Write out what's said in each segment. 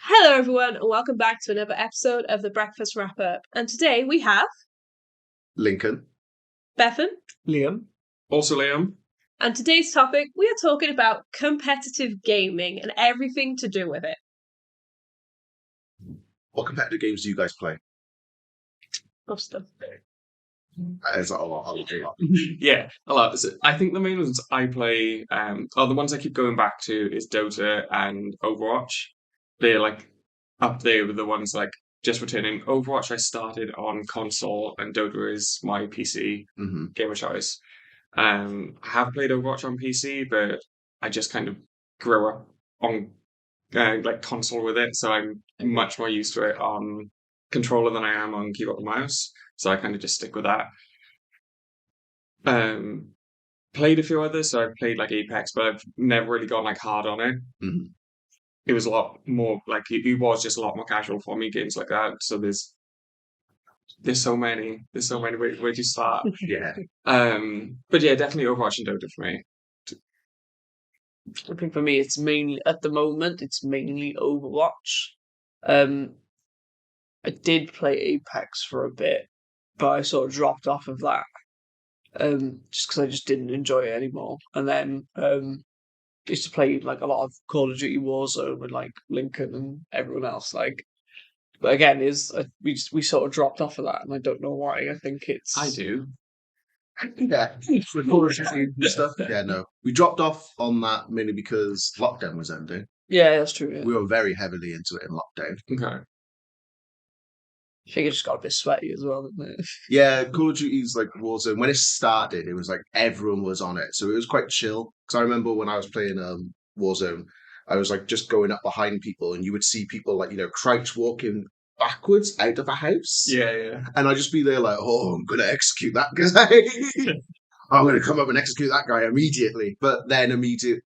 Hello, everyone, and welcome back to another episode of the Breakfast Wrap Up. And today we have Lincoln. Bethan. Liam. Also Liam. And today's topic, we are talking about competitive gaming and everything to do with it. What competitive games do you guys play? Most of them. Is that a lot? Yeah, a lot. So I think the main ones I play, the ones I keep going back to is Dota and Overwatch. They're like up there with the ones like just returning. Overwatch I started on console and Dota is my PC game of choice. I have played Overwatch on PC, but I just kind of grew up on like console with it, so I'm much more used to it on controller than I am on keyboard and mouse. So I kind of just stick with that. Played a few others, so I've played like Apex, but I've never really gone like hard on it. Mm-hmm. It was a lot more like it was just a lot more casual for me, games like that. So there's so many. There's so many. Where do you start? Yeah. But yeah, definitely Overwatch and Dota for me. I think for me, it's mainly at the moment. It's mainly Overwatch. I did play Apex for a bit, but I sort of dropped off of that. Just because I just didn't enjoy it anymore. And then used to play like a lot of Call of Duty Warzone with like Lincoln and everyone else. Like, but again, we sort of dropped off of that, and I don't know why. I think it's I do. Yeah. With Call of Duty and stuff. Yeah, no. We dropped off on that mainly because lockdown was ending. Yeah, that's true. Yeah. We were very heavily into it in lockdown. Okay. I think it just got a bit sweaty as well, didn't it? Yeah, Call of Duty's like Warzone. When it started, it was like everyone was on it, so it was quite chill. Because I remember when I was playing Warzone, I was like just going up behind people, and you would see people like crouch walking backwards out of a house. Yeah. And I'd just be there like, oh, I'm gonna execute that guy. I'm gonna come up and execute that guy immediately. But then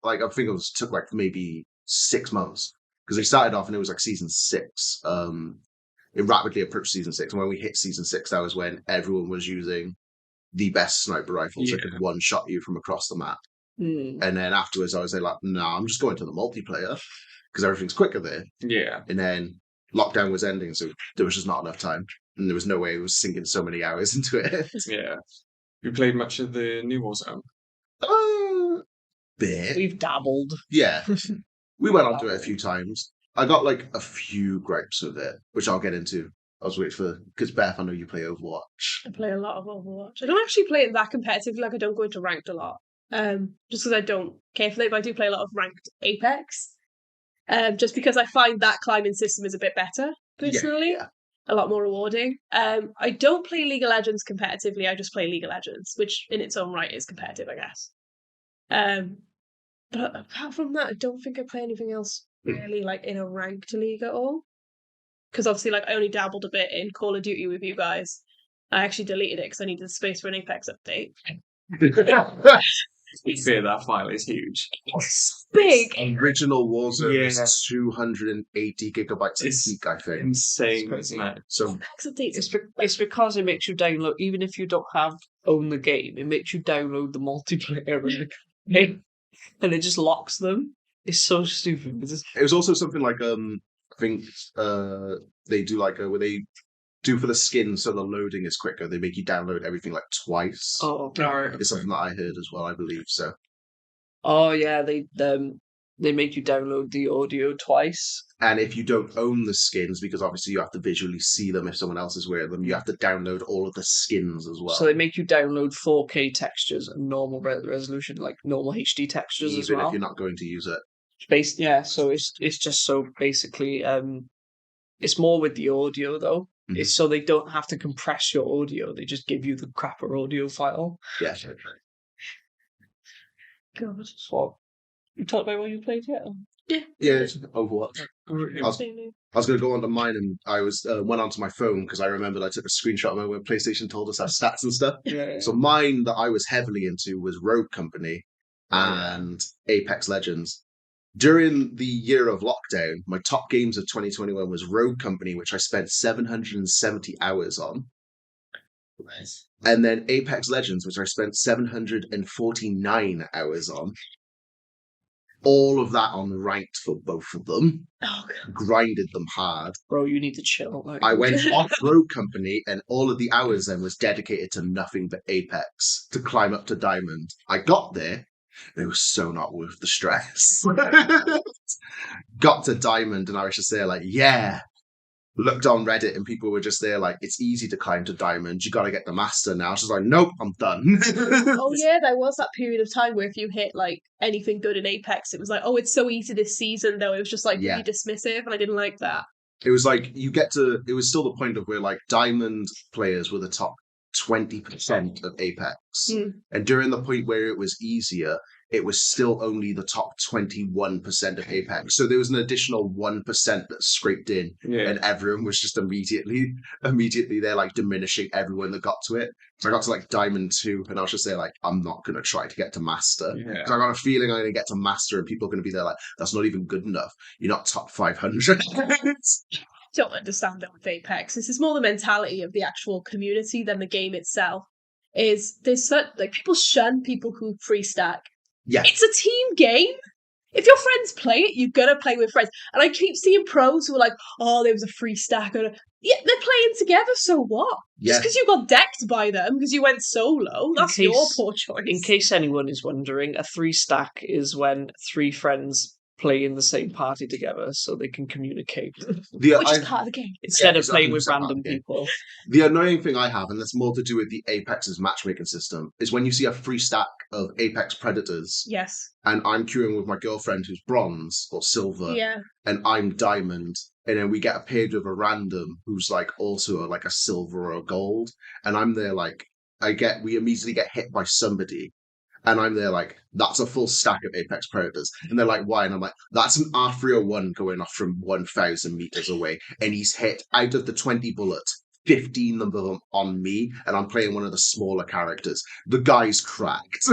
like I think took like maybe 6 months because they started off and it was like season 6. It rapidly approached season 6, and when we hit season 6, that was when everyone was using the best sniper rifles that could one-shot you from across the map. And then afterwards, I was like, nah, I'm just going to the multiplayer because everything's quicker there. Yeah. And then lockdown was ending, so there was just not enough time, and there was no way it was sinking so many hours into it. Yeah. You played much of the new Warzone? Bit. We've dabbled. Yeah. We went onto it a few times. I got like a few gripes with it, which I'll get into. I was waiting for, because Beth, I know you play Overwatch. I play a lot of Overwatch. I don't actually play it that competitively, like I don't go into ranked a lot. Just because I don't care for it, but I do play a lot of ranked Apex. Just because I find that climbing system is a bit better, personally. Yeah. A lot more rewarding. I don't play League of Legends competitively, I just play League of Legends, which in its own right is competitive, I guess. But apart from that, I don't think I play anything else really like in a ranked league at all. Because obviously, like I only dabbled a bit in Call of Duty with you guys. I actually deleted it because I needed space for an Apex update. Fear that file is huge. It's big. Original Warzone Yeah. is 280 gigabytes a It's peak, I think. insane, isn't it? So Apex updates. It's because it makes you download, even if you don't own the game, it makes you download the multiplayer and it just locks them. It's so stupid. it was also something like I think they do like where they do for the skins, so the loading is quicker. They make you download everything like twice. Oh, It's something that I heard as well, I believe. So oh yeah, they make you download the audio twice. and if you don't own the skins, because obviously you have to visually see them if someone else is wearing them, you have to download all of the skins as well. So they make you download 4K textures and normal resolution, like normal HD textures even as well. if you're not going to use it. So it's just so basically it's more with the audio though. Mhm. It's so they don't have to compress your audio, they just give you the crapper audio file. Yeah. God. So you talked about what you played yet? Yeah, it's Overwatch. I was going to go onto mine, and I went onto my phone because I remembered I took a screenshot of when PlayStation told us our stats and stuff. Yeah. So mine that I was heavily into was Rogue Company and Apex Legends. During the year of lockdown, my top games of 2021 was Rogue Company, which I spent 770 hours on. Nice. And then Apex Legends, which I spent 749 hours on. All of that on ranked for both of them. Oh, God. Grinded them hard. Bro, you need to chill. Like, I went off-road company, and all of the hours then was dedicated to nothing but Apex to climb up to Diamond. I got there. It was so not worth the stress. Got to Diamond, and I was just there like, yeah. Looked on Reddit, and people were just there like, it's easy to climb to Diamond. You got to get the master now. I was just like, nope, I'm done. Oh yeah, there was that period of time where if you hit like anything good in Apex, it was like, oh, it's so easy this season. Though it was just like Yeah. really dismissive, and I didn't like that. It was like it was still the point of where like Diamond players were the top 20% of Apex. And during the point where it was easier, it was still only the top 21% of Apex. So there was an additional 1% that scraped in, and everyone was just immediately there, like diminishing everyone that got to it. So I got to like Diamond 2, and I was just there like, I'm not going to try to get to Master. Because I got a feeling I'm going to get to Master, and people are going to be there like, that's not even good enough. You're not top 500. Don't understand it with Apex. This is more the mentality of the actual community than the game itself. There's certain, like, people shun people who free stack. Yeah. It's a team game. If your friends play it, you're gonna play with friends. And I keep seeing pros who are like, oh, there was a free stack. Yeah, they're playing together, so what? Yeah. Just because you got decked by them, because you went solo, that's your poor choice. In case anyone is wondering, a 3 stack is when 3 friends play in the same party together so they can communicate. Which is part of the game. Instead of playing with random people. The annoying thing I have, and that's more to do with the Apex's matchmaking system, is when you see a free stack of Apex Predators. Yes. And I'm queuing with my girlfriend who's bronze or silver. Yeah. And I'm diamond. And then we get paired with a random who's like also like a silver or a gold. And I'm there like, we immediately get hit by somebody. And I'm there like, that's a full stack of Apex Predators. And they're like, why? And I'm like, that's an R301 going off from 1,000 meters away. And he's hit, out of the 20 bullets, 15 of them on me. And I'm playing one of the smaller characters. The guy's cracked.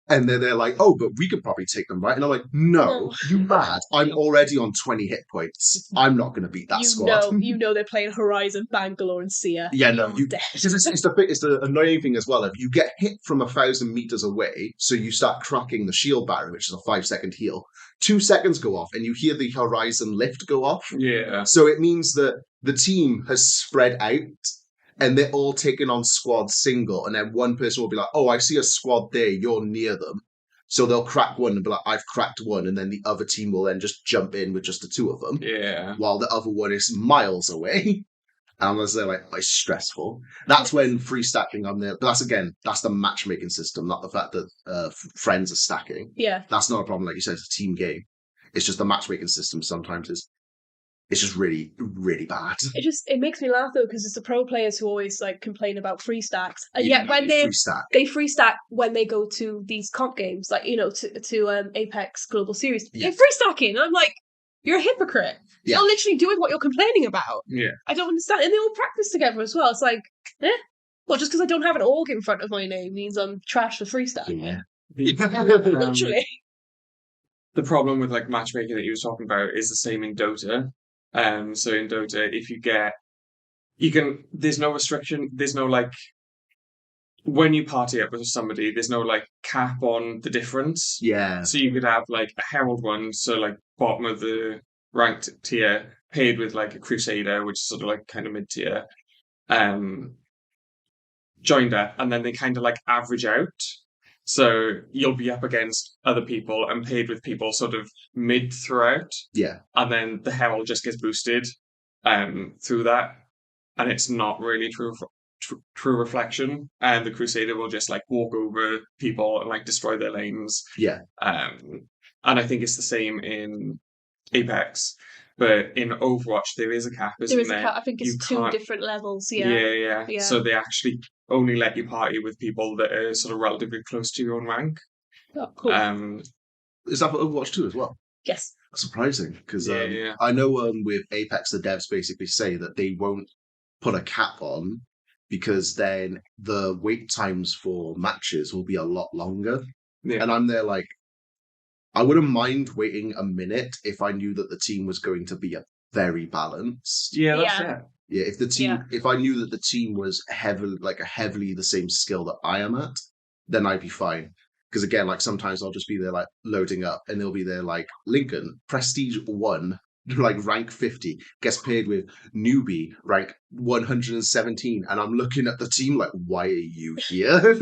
And they're like, oh, but we could probably take them, right? And I'm like, no, you mad? I'm already on 20 hit points. I'm not going to beat that squad. You know they're playing Horizon, Bangalore, and Sia. Yeah, no. It's the annoying thing as well. If you get hit from 1,000 meters away, so you start cracking the shield barrier, which is a 5-second heal, 2 seconds go off, and you hear the Horizon lift go off. Yeah. So it means that the team has spread out, and they're all taking on squad single, and then one person will be like, oh, I see a squad there, you're near them. So they'll crack one and be like, I've cracked one, and then the other team will then just jump in with just the 2 of them. Yeah. While the other one is miles away. And I was there like, it's stressful. That's when free stacking on there. But that's the matchmaking system, not the fact that friends are stacking. Yeah. That's not a problem. Like you said, it's a team game. It's just the matchmaking system sometimes it's just really, really bad. It makes me laugh though, because it's the pro players who always like complain about free stacks, and yet when they free stack when they go to these comp games, like to Apex Global Series, they're free stacking. I'm like, you're a hypocrite. Yeah. You're literally doing what you're complaining about. Yeah, I don't understand, and they all practice together as well. It's like, well, just because I don't have an org in front of my name means I'm trash for free stacking. Yeah. Literally. The problem with like matchmaking that you were talking about is the same in Dota. So in Dota, if there's no restriction, there's no like, when you party up with somebody, there's no like cap on the difference. Yeah. So you could have like a Herald one, so like bottom of the ranked tier, paired with like a Crusader, which is sort of like kind of mid tier, joined up, and then they kind of like average out. So you'll be up against other people and paired with people sort of mid throughout. Yeah. And then the Herald just gets boosted through that. And it's not really true reflection. And the Crusader will just like walk over people and like destroy their lanes. Yeah. And I think it's the same in Apex. But in Overwatch, there is a cap, isn't there? There is a cap. I think it's 2 different levels. Yeah. So they actually only let you party with people that are sort of relatively close to your own rank. Oh, cool. Is that for Overwatch 2 as well? Yes. Surprising, because I know with Apex, the devs basically say that they won't put a cap on because then the wait times for matches will be a lot longer. Yeah. And I'm there like, I wouldn't mind waiting a minute if I knew that the team was going to be very balanced. Yeah, that's it. Yeah, if I knew that the team was heavily the same skill that I am at, then I'd be fine. Because again, like sometimes I'll just be there like loading up, and they'll be there like Lincoln Prestige 1, like rank 50, gets paired with newbie rank 117, and I'm looking at the team like, why are you here?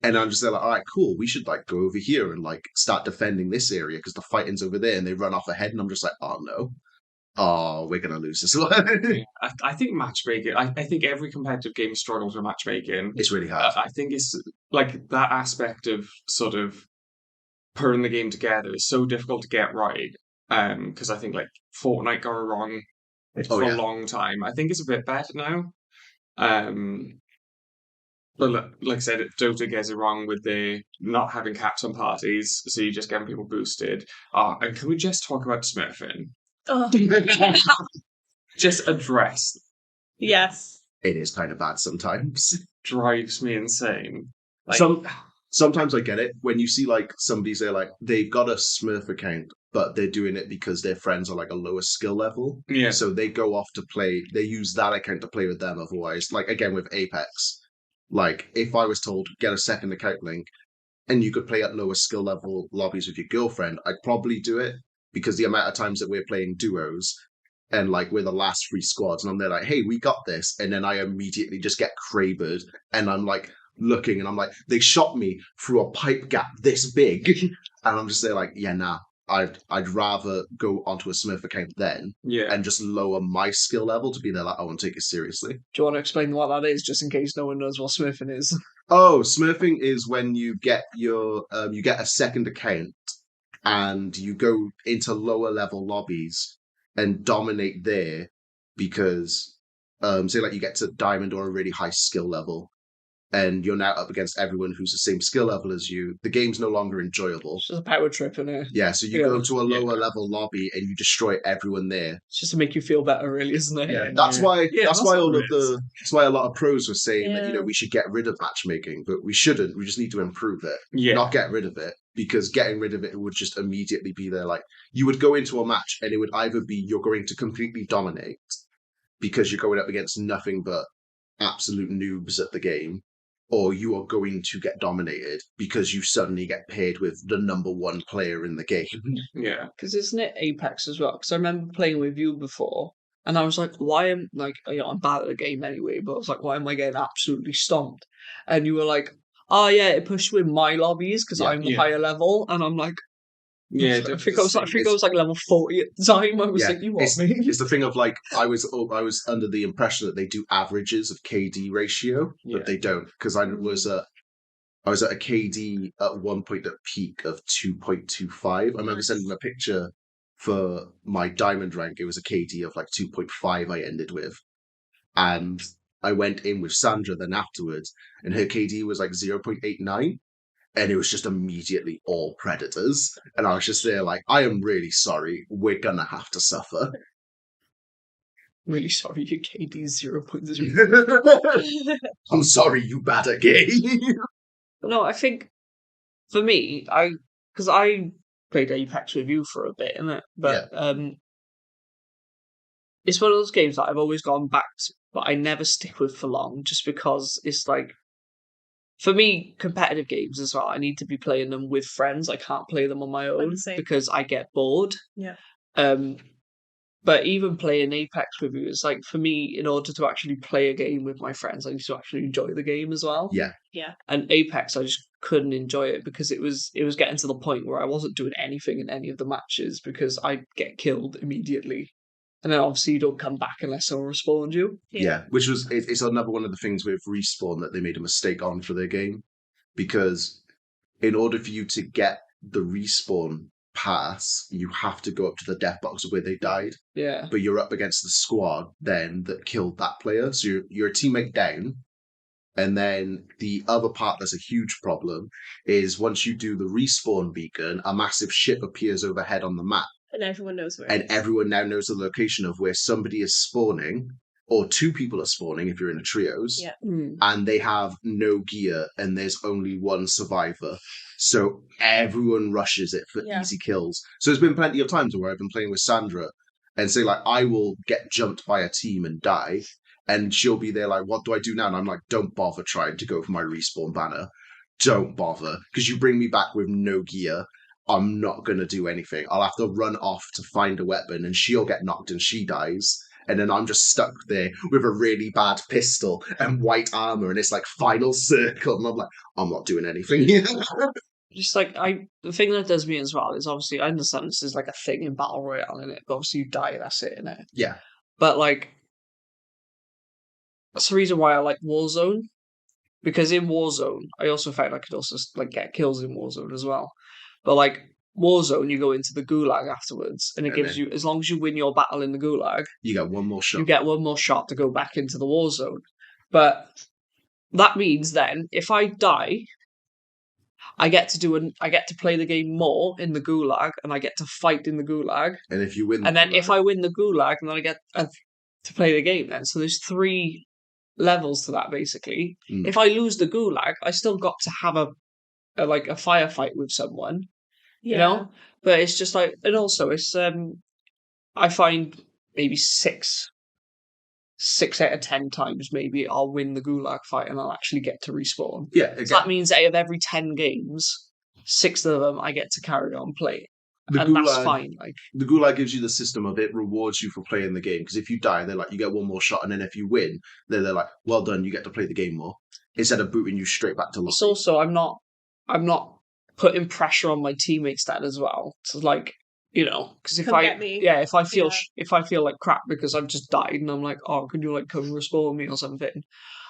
And I'm just there like, all right, cool. We should like go over here and like start defending this area because the fighting's over there, and they run off ahead, and I'm just like, oh no, oh, we're gonna lose this one. Yeah. I think matchmaking. I think every competitive game struggles with matchmaking. It's really hard. I think it's like that aspect of sort of putting the game together is so difficult to get right. Because I think like Fortnite got it wrong for a long time. I think it's a bit better now. But like I said, Dota gets it wrong with the not having caps on parties, so you're just getting people boosted. And can we just talk about Smurfing? Oh, Just address yes. It is kind of bad sometimes. drives me insane. Like, Sometimes I get it when you see like somebody say like they've got a Smurf account, but they're doing it because their friends are like a lower skill level. yeah, So they go off to play. They use that account to play with them. Otherwise, like again with Apex, like if I was told get a second account link and you could play at lower skill level lobbies with your girlfriend, I'd probably do it because the amount of times that we're playing duos and like we're the last three squads, and I'm there like, hey, we got this, and then I immediately just get crabered, and I'm like looking, and I'm like, they shot me through a pipe gap this big, and I'm just there like, yeah, nah, I'd rather go onto a Smurf account then yeah. and just lower my skill level to be there like, I won't take it seriously. Do you want to explain what that is, just in case no one knows what Smurfing is? Oh, Smurfing is when you get your you get a second account and you go into lower level lobbies and dominate there because say like you get to diamond or a really high skill level and you're now up against everyone who's the same skill level as you. The game's no longer enjoyable. It's just a power trip, innit? Yeah, so you go to a lower level lobby and you destroy everyone there. It's just to make you feel better, really, isn't it? Yeah, that's why that's why what all it of the that's why a lot of pros were saying that, you know, Yeah. we should get rid of matchmaking, but we shouldn't. We just need to improve it, Yeah. not get rid of it, because getting rid of it would just immediately be there. Like you would go into a match and it would either be you're going to completely dominate because you're going up against nothing but absolute noobs at the game, or you are going to get dominated because you suddenly get paired with the number one player in the game. Yeah. Because isn't it Apex as well? Because I remember playing with you before, and I was like, why am like, you know, I'm bad at the game anyway, but I was like, why am I getting absolutely stomped? And you were like, oh yeah, it pushed with my lobbies because Yeah, I'm the yeah. higher level, and I'm like, Yeah, I think I was like level 40 at the time. I was like, you want me? It's the thing of like I was under the impression that they do averages of KD ratio, Yeah. but they don't, because I was at a KD at one point at peak of 2.25. I remember Nice. sending a picture for my diamond rank. It was a KD of like 2.5 I ended with, and I went in with Sandra then afterwards, and her KD was like 0.89. And it was just immediately all predators. And I was just there like, I am really sorry. We're going to have to suffer. Really sorry, your KD is 0.0. I'm sorry, you bad at game. No, I think for me, because I played Apex with you for a bit, innit? But it's one of those games that I've always gone back to, but I never stick with for long, just because it's like, for me, competitive games as well, I need to be playing them with friends. I can't play them on my own same. because I get bored. Yeah. But even playing Apex with you is like, for me, in order to actually play a game with my friends, I need to actually enjoy the game as well. Yeah. Yeah. And Apex, I just couldn't enjoy it because it was getting to the point where I wasn't doing anything in any of the matches because I'd get killed immediately. And then obviously you don't come back unless someone respawned you. Yeah, which was, it's another one of the things with Respawn that they made a mistake on for their game. Because in order for you to get the Respawn pass, you have to go up to the death box where they died. Yeah. But you're up against the squad then that killed that player. So you're a teammate down. And then the other part that's a huge problem is once you do the Respawn beacon, a massive ship appears overhead on the map. And everyone knows where. And everyone now knows the location of where somebody is spawning, or two people are spawning if you're in a trios. Yeah. And they have no gear, and there's only one survivor. So everyone rushes it for easy kills. So there's been plenty of times where I've been playing with Sandra, and say like I will get jumped by a team and die, and she'll be there like, "What do I do now?" And I'm like, "Don't bother trying to go for my Respawn banner. don't bother, because you bring me back with no gear. I'm not going to do anything. I'll have to run off to find a weapon, and she'll get knocked and she dies. And then I'm just stuck there with a really bad pistol and white armor, and it's like final circle. And I'm like, I'm not doing anything here. Just like the thing that does me as well is obviously I understand this is like a thing in Battle Royale in it, but obviously you die, that's it, innit? Yeah. But like that's the reason why I like Warzone. Because in Warzone, I also found I could also like get kills in Warzone as well. But like Warzone, you go into the Gulag afterwards, and it gives you, as long as you win your battle in the Gulag, You get one more shot. you get one more shot to go back into the Warzone. But that means then, if I die, I get to play the game more in the Gulag, and I get to fight in the Gulag. And if you win, And then if I win the Gulag, then I get to play the game then. So there's 3 levels to that, basically. Mm. If I lose the Gulag, I still got to have a firefight with someone, you know? But it's just like, and also it's, I find maybe 6 out of 10 times maybe I'll win the Gulag fight and I'll actually get to respawn. Yeah, again, So that means out of every 10 games, 6 of them I get to carry on playing. the And that's Gulag, fine. Like, the Gulag gives you the system of it rewards you for playing the game. Because if you die, they're like, you get one more shot. And then if you win, they're like, well done, you get to play the game more. Instead of booting you straight back to lobby. it's also, I'm not putting pressure on my teammates then as well. So like, you know, because if Come get me. if I feel like crap because I've just died and I'm like, oh, can you like come respawn me or something?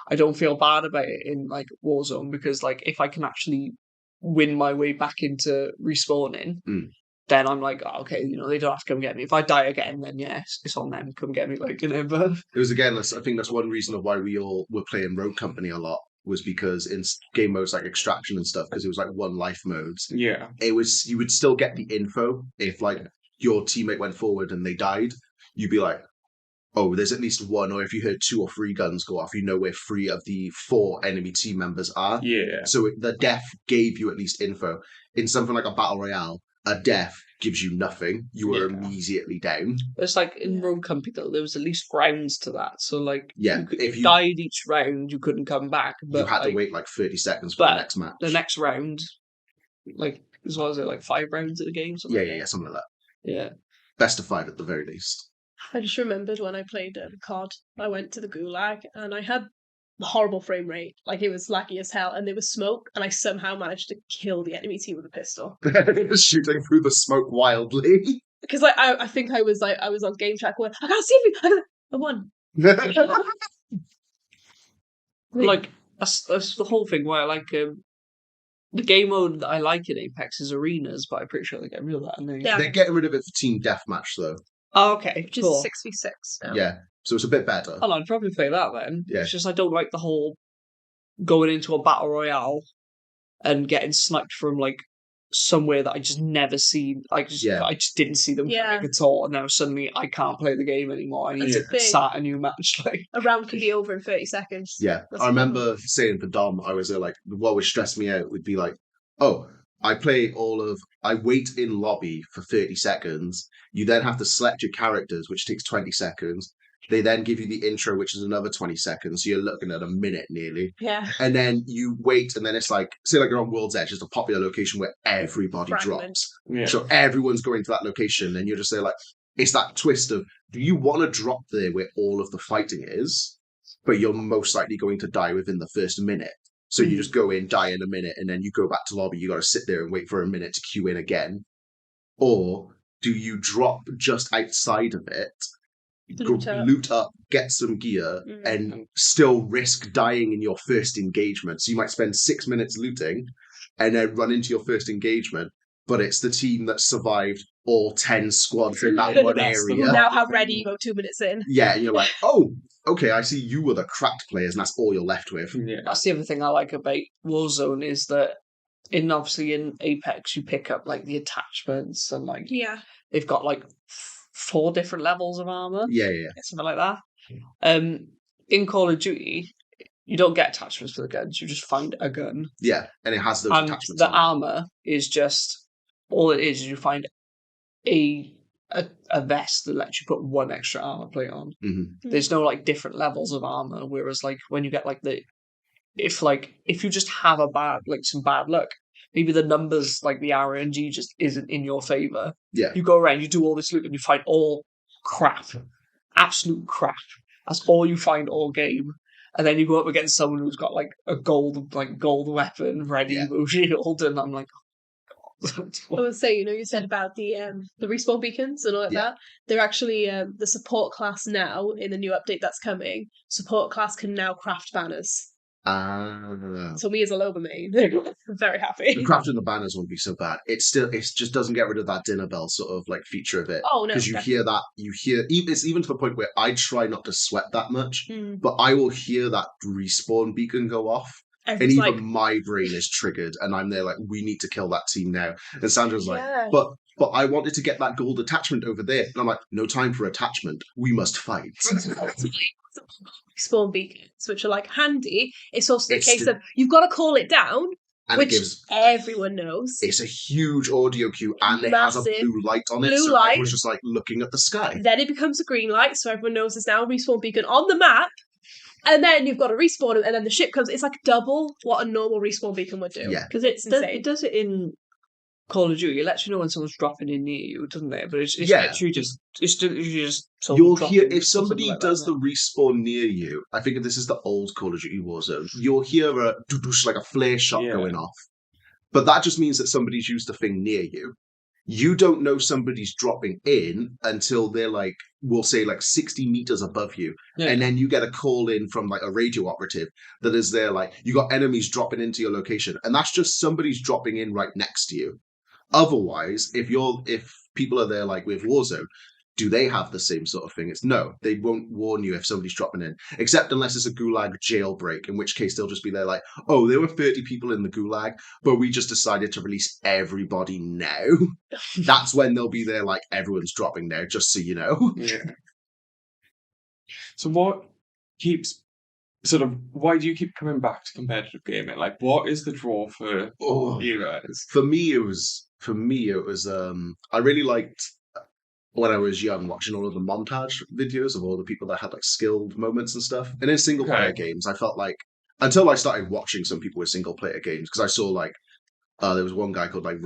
I don't feel bad about it in like Warzone because like if I can actually win my way back into respawning, then I'm like, oh, okay, you know, they don't have to come get me. If I die again, then yes, it's on them. Come get me, like, you know. But it was again, I think that's one reason of why we all were playing Rogue Company a lot, was because in game modes like extraction and stuff, because it was like one life modes. Yeah. It was, you would still get the info if like your teammate went forward and they died. You'd be like, oh, there's at least one, or if you heard 2 or 3 guns go off, you know where 3 of the 4 enemy team members are. Yeah. So the death gave you at least info. In something like a Battle Royale, a death gives you nothing. You were immediately down. it's like in Rogue Company though, there was at least rounds to that. So like, if you died each round, you couldn't come back. But you had like, to wait like 30 seconds for the next match. The next round, like, as well as it like 5 rounds of the game. Yeah, something like that. Yeah. Best of 5 at the very least. I just remembered when I played COD, I went to the Gulag and I had a horrible frame rate. Like, it was laggy as hell, and there was smoke, and I somehow managed to kill the enemy team with a pistol. Shooting through the smoke wildly. Because like I think I was on game track going, I can't see you. I won. Like that's the whole thing why I like the game mode that I like in Apex is arenas, but I'm pretty sure they get rid of that. And Yeah. They're getting rid of it for team deathmatch though. Oh, okay, Which is cool. 6v6 now. Yeah, so it's a bit better. Oh, I'd probably play that then. Yeah. It's just I don't like the whole going into a battle royale and getting sniped from like somewhere that I just never seen. I just didn't see them coming at all, and now suddenly I can't play the game anymore. I need to start a new match. Like a round can be over in 30 seconds. Yeah, I remember saying for Dom, I was like, what would stress me out would be like, oh, I wait in lobby for 30 seconds. You then have to select your characters, which takes 20 seconds. They then give you the intro, which is another 20 seconds. So you're looking at a minute nearly. Yeah. And then you wait, and then it's like, say like you're on World's Edge, it's a popular location where everybody drops. Yeah. So everyone's going to that location, and you're just there like, it's that twist of, do you want to drop there where all of the fighting is, but you're most likely going to die within the first minute? So you just go in, die in a minute, and then you go back to lobby. You got to sit there and wait for a minute to queue in again. Or do you drop just outside of it, loot up, get some gear, and still risk dying in your first engagement? So you might spend 6 minutes looting and then run into your first engagement, but it's the team that survived all 10 squads in that one area. Now how ready you go 2 minutes in. Yeah, and you're like, oh, okay, I see you were the cracked players, and that's all you're left with. Yeah. That's the other thing I like about Warzone is that obviously in Apex you pick up like the attachments and like they've got like 4 different levels of armor. Yeah. Something like that. In Call of Duty, you don't get attachments for the guns. You just find a gun. Yeah, and it has those and attachments. The armor is just all it is you find a vest that lets you put 1 extra armor plate on. Mm-hmm. There's no like different levels of armor. Whereas like when you get like the if you just have some bad luck, maybe the numbers, like the RNG, just isn't in your favor. Yeah. You go around, you do all this loot, and you find all crap, absolute crap. That's all you find all game. And then you go up against someone who's got like a gold weapon ready, shield, and I'm like, I would say, you said about the respawn beacons and all like that. They're actually the support class now in the new update that's coming. Support class can now craft banners. So me as a Loba main, I'm very happy. The crafting the banners won't be so bad. It just doesn't get rid of that dinner bell sort of like feature of it. Oh no, because you hear it's even to the point where I try not to sweat that much, but I will hear that respawn beacon go off. And even my brain is triggered, and I'm there like, we need to kill that team now. And Sandra's like, but I wanted to get that gold attachment over there. And I'm like, no time for attachment. We must fight. Spawn beacons, which are like handy. It's also the case of you've got to call it down, and which everyone knows. It's a huge audio cue, and it has a blue light on it, so everyone's just like looking at the sky. Then it becomes a green light, so everyone knows there's now a respawn beacon on the map. And then you've got to respawn, and then the ship comes. It's like double what a normal respawn beacon would do. Yeah, because it does it in Call of Duty. It lets you know when someone's dropping in near you, doesn't it? But it's literally just you'll hear if somebody does the respawn near you. I think this is the old Call of Duty Warzone. You'll hear a like a flare shot going off, but that just means that somebody's used the thing near you. You don't know somebody's dropping in until they're like, we'll say like 60 meters above you. Yeah. And then you get a call in from like a radio operative that is there like, you got enemies dropping into your location. And that's just somebody's dropping in right next to you. Otherwise, if people are there like with Warzone, do they have the same sort of thing? It's no, they won't warn you if somebody's dropping in, except unless it's a gulag jailbreak, in which case they'll just be there like, oh, there were 30 people in the gulag, but we just decided to release everybody now. That's when they'll be there like, everyone's dropping now, just so you know. Yeah. So why do you keep coming back to competitive gaming? Like, what is the draw for you guys? For me, it was I really liked, when I was young, watching all of the montage videos of all the people that had like skilled moments and stuff. And in single player games, I felt like, until I started watching some people with single player games, because I saw like, there was one guy called like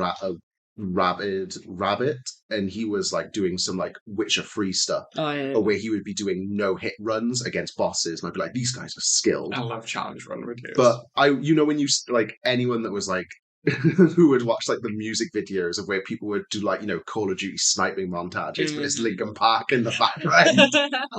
Rabbit, and he was like doing some like Witcher 3 stuff, where he would be doing no hit runs against bosses, and I'd be like, these guys are skilled. I love challenge run videos. But when you like anyone that was like, who would watch like the music videos of where people would do like, Call of Duty sniping montages, but it's Linkin Park in the background.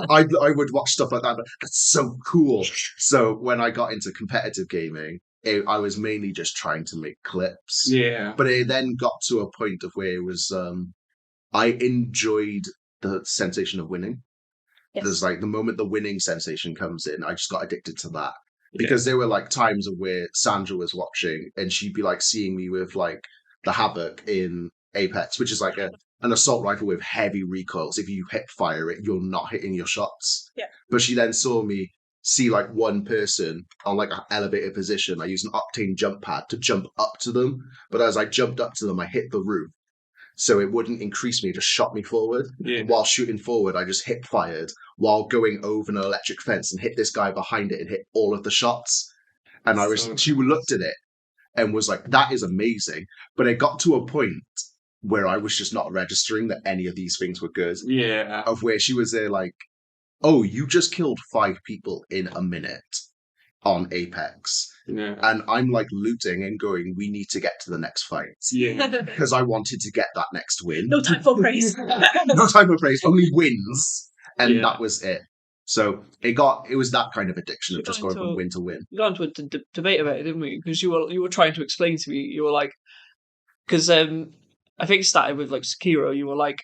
I would watch stuff like that, but that's so cool. So when I got into competitive gaming, I was mainly just trying to make clips. Yeah. But it then got to a point of where it was, I enjoyed the sensation of winning. Yes. There's like the moment the winning sensation comes in, I just got addicted to that. Because there were like times of where Sandra was watching and she'd be like seeing me with like the Havoc in Apex, which is like an assault rifle with heavy recoils. If you hip fire it, you're not hitting your shots. Yeah. But she then saw me see like one person on like an elevated position. I used an Octane jump pad to jump up to them. But as I jumped up to them, I hit the roof. So it wouldn't increase me, it just shot me forward. Yeah. While shooting forward, I just hip fired while going over an electric fence and hit this guy behind it and hit all of the shots. And she looked at it and was like, that is amazing. But it got to a point where I was just not registering that any of these things were good. Yeah. Of where she was there like, oh, you just killed 5 people in a minute on Apex. Yeah. And I'm like looting and going, we need to get to the next fight. Yeah. Because I wanted to get that next win. No time for praise. No time for praise, only wins. And that was it. So it was that kind of addiction of just going from win to win. We got into a debate about it, didn't we? Because you were trying to explain to me, you were like, because I think it started with like Sekiro, you were like,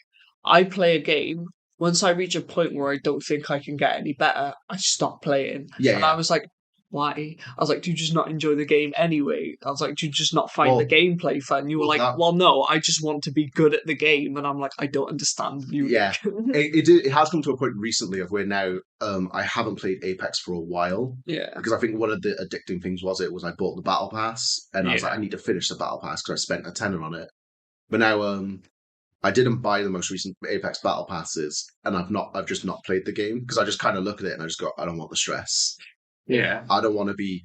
I play a game, once I reach a point where I don't think I can get any better, I stop playing. Yeah. And I was like, why? I was like, do you just not enjoy the game anyway? I was like, do you just not find the gameplay fun? You were like, well, no, I just want to be good at the game. And I'm like, I don't understand you. Yeah, it has come to a point recently of where now I haven't played Apex for a while. Yeah. Because I think one of the addicting things was I bought the Battle Pass and I was like, I need to finish the Battle Pass because I spent $10 on it. But now I didn't buy the most recent Apex Battle Passes and I've just not played the game because I just kind of look at it and I just go, I don't want the stress. Yeah. I don't want to be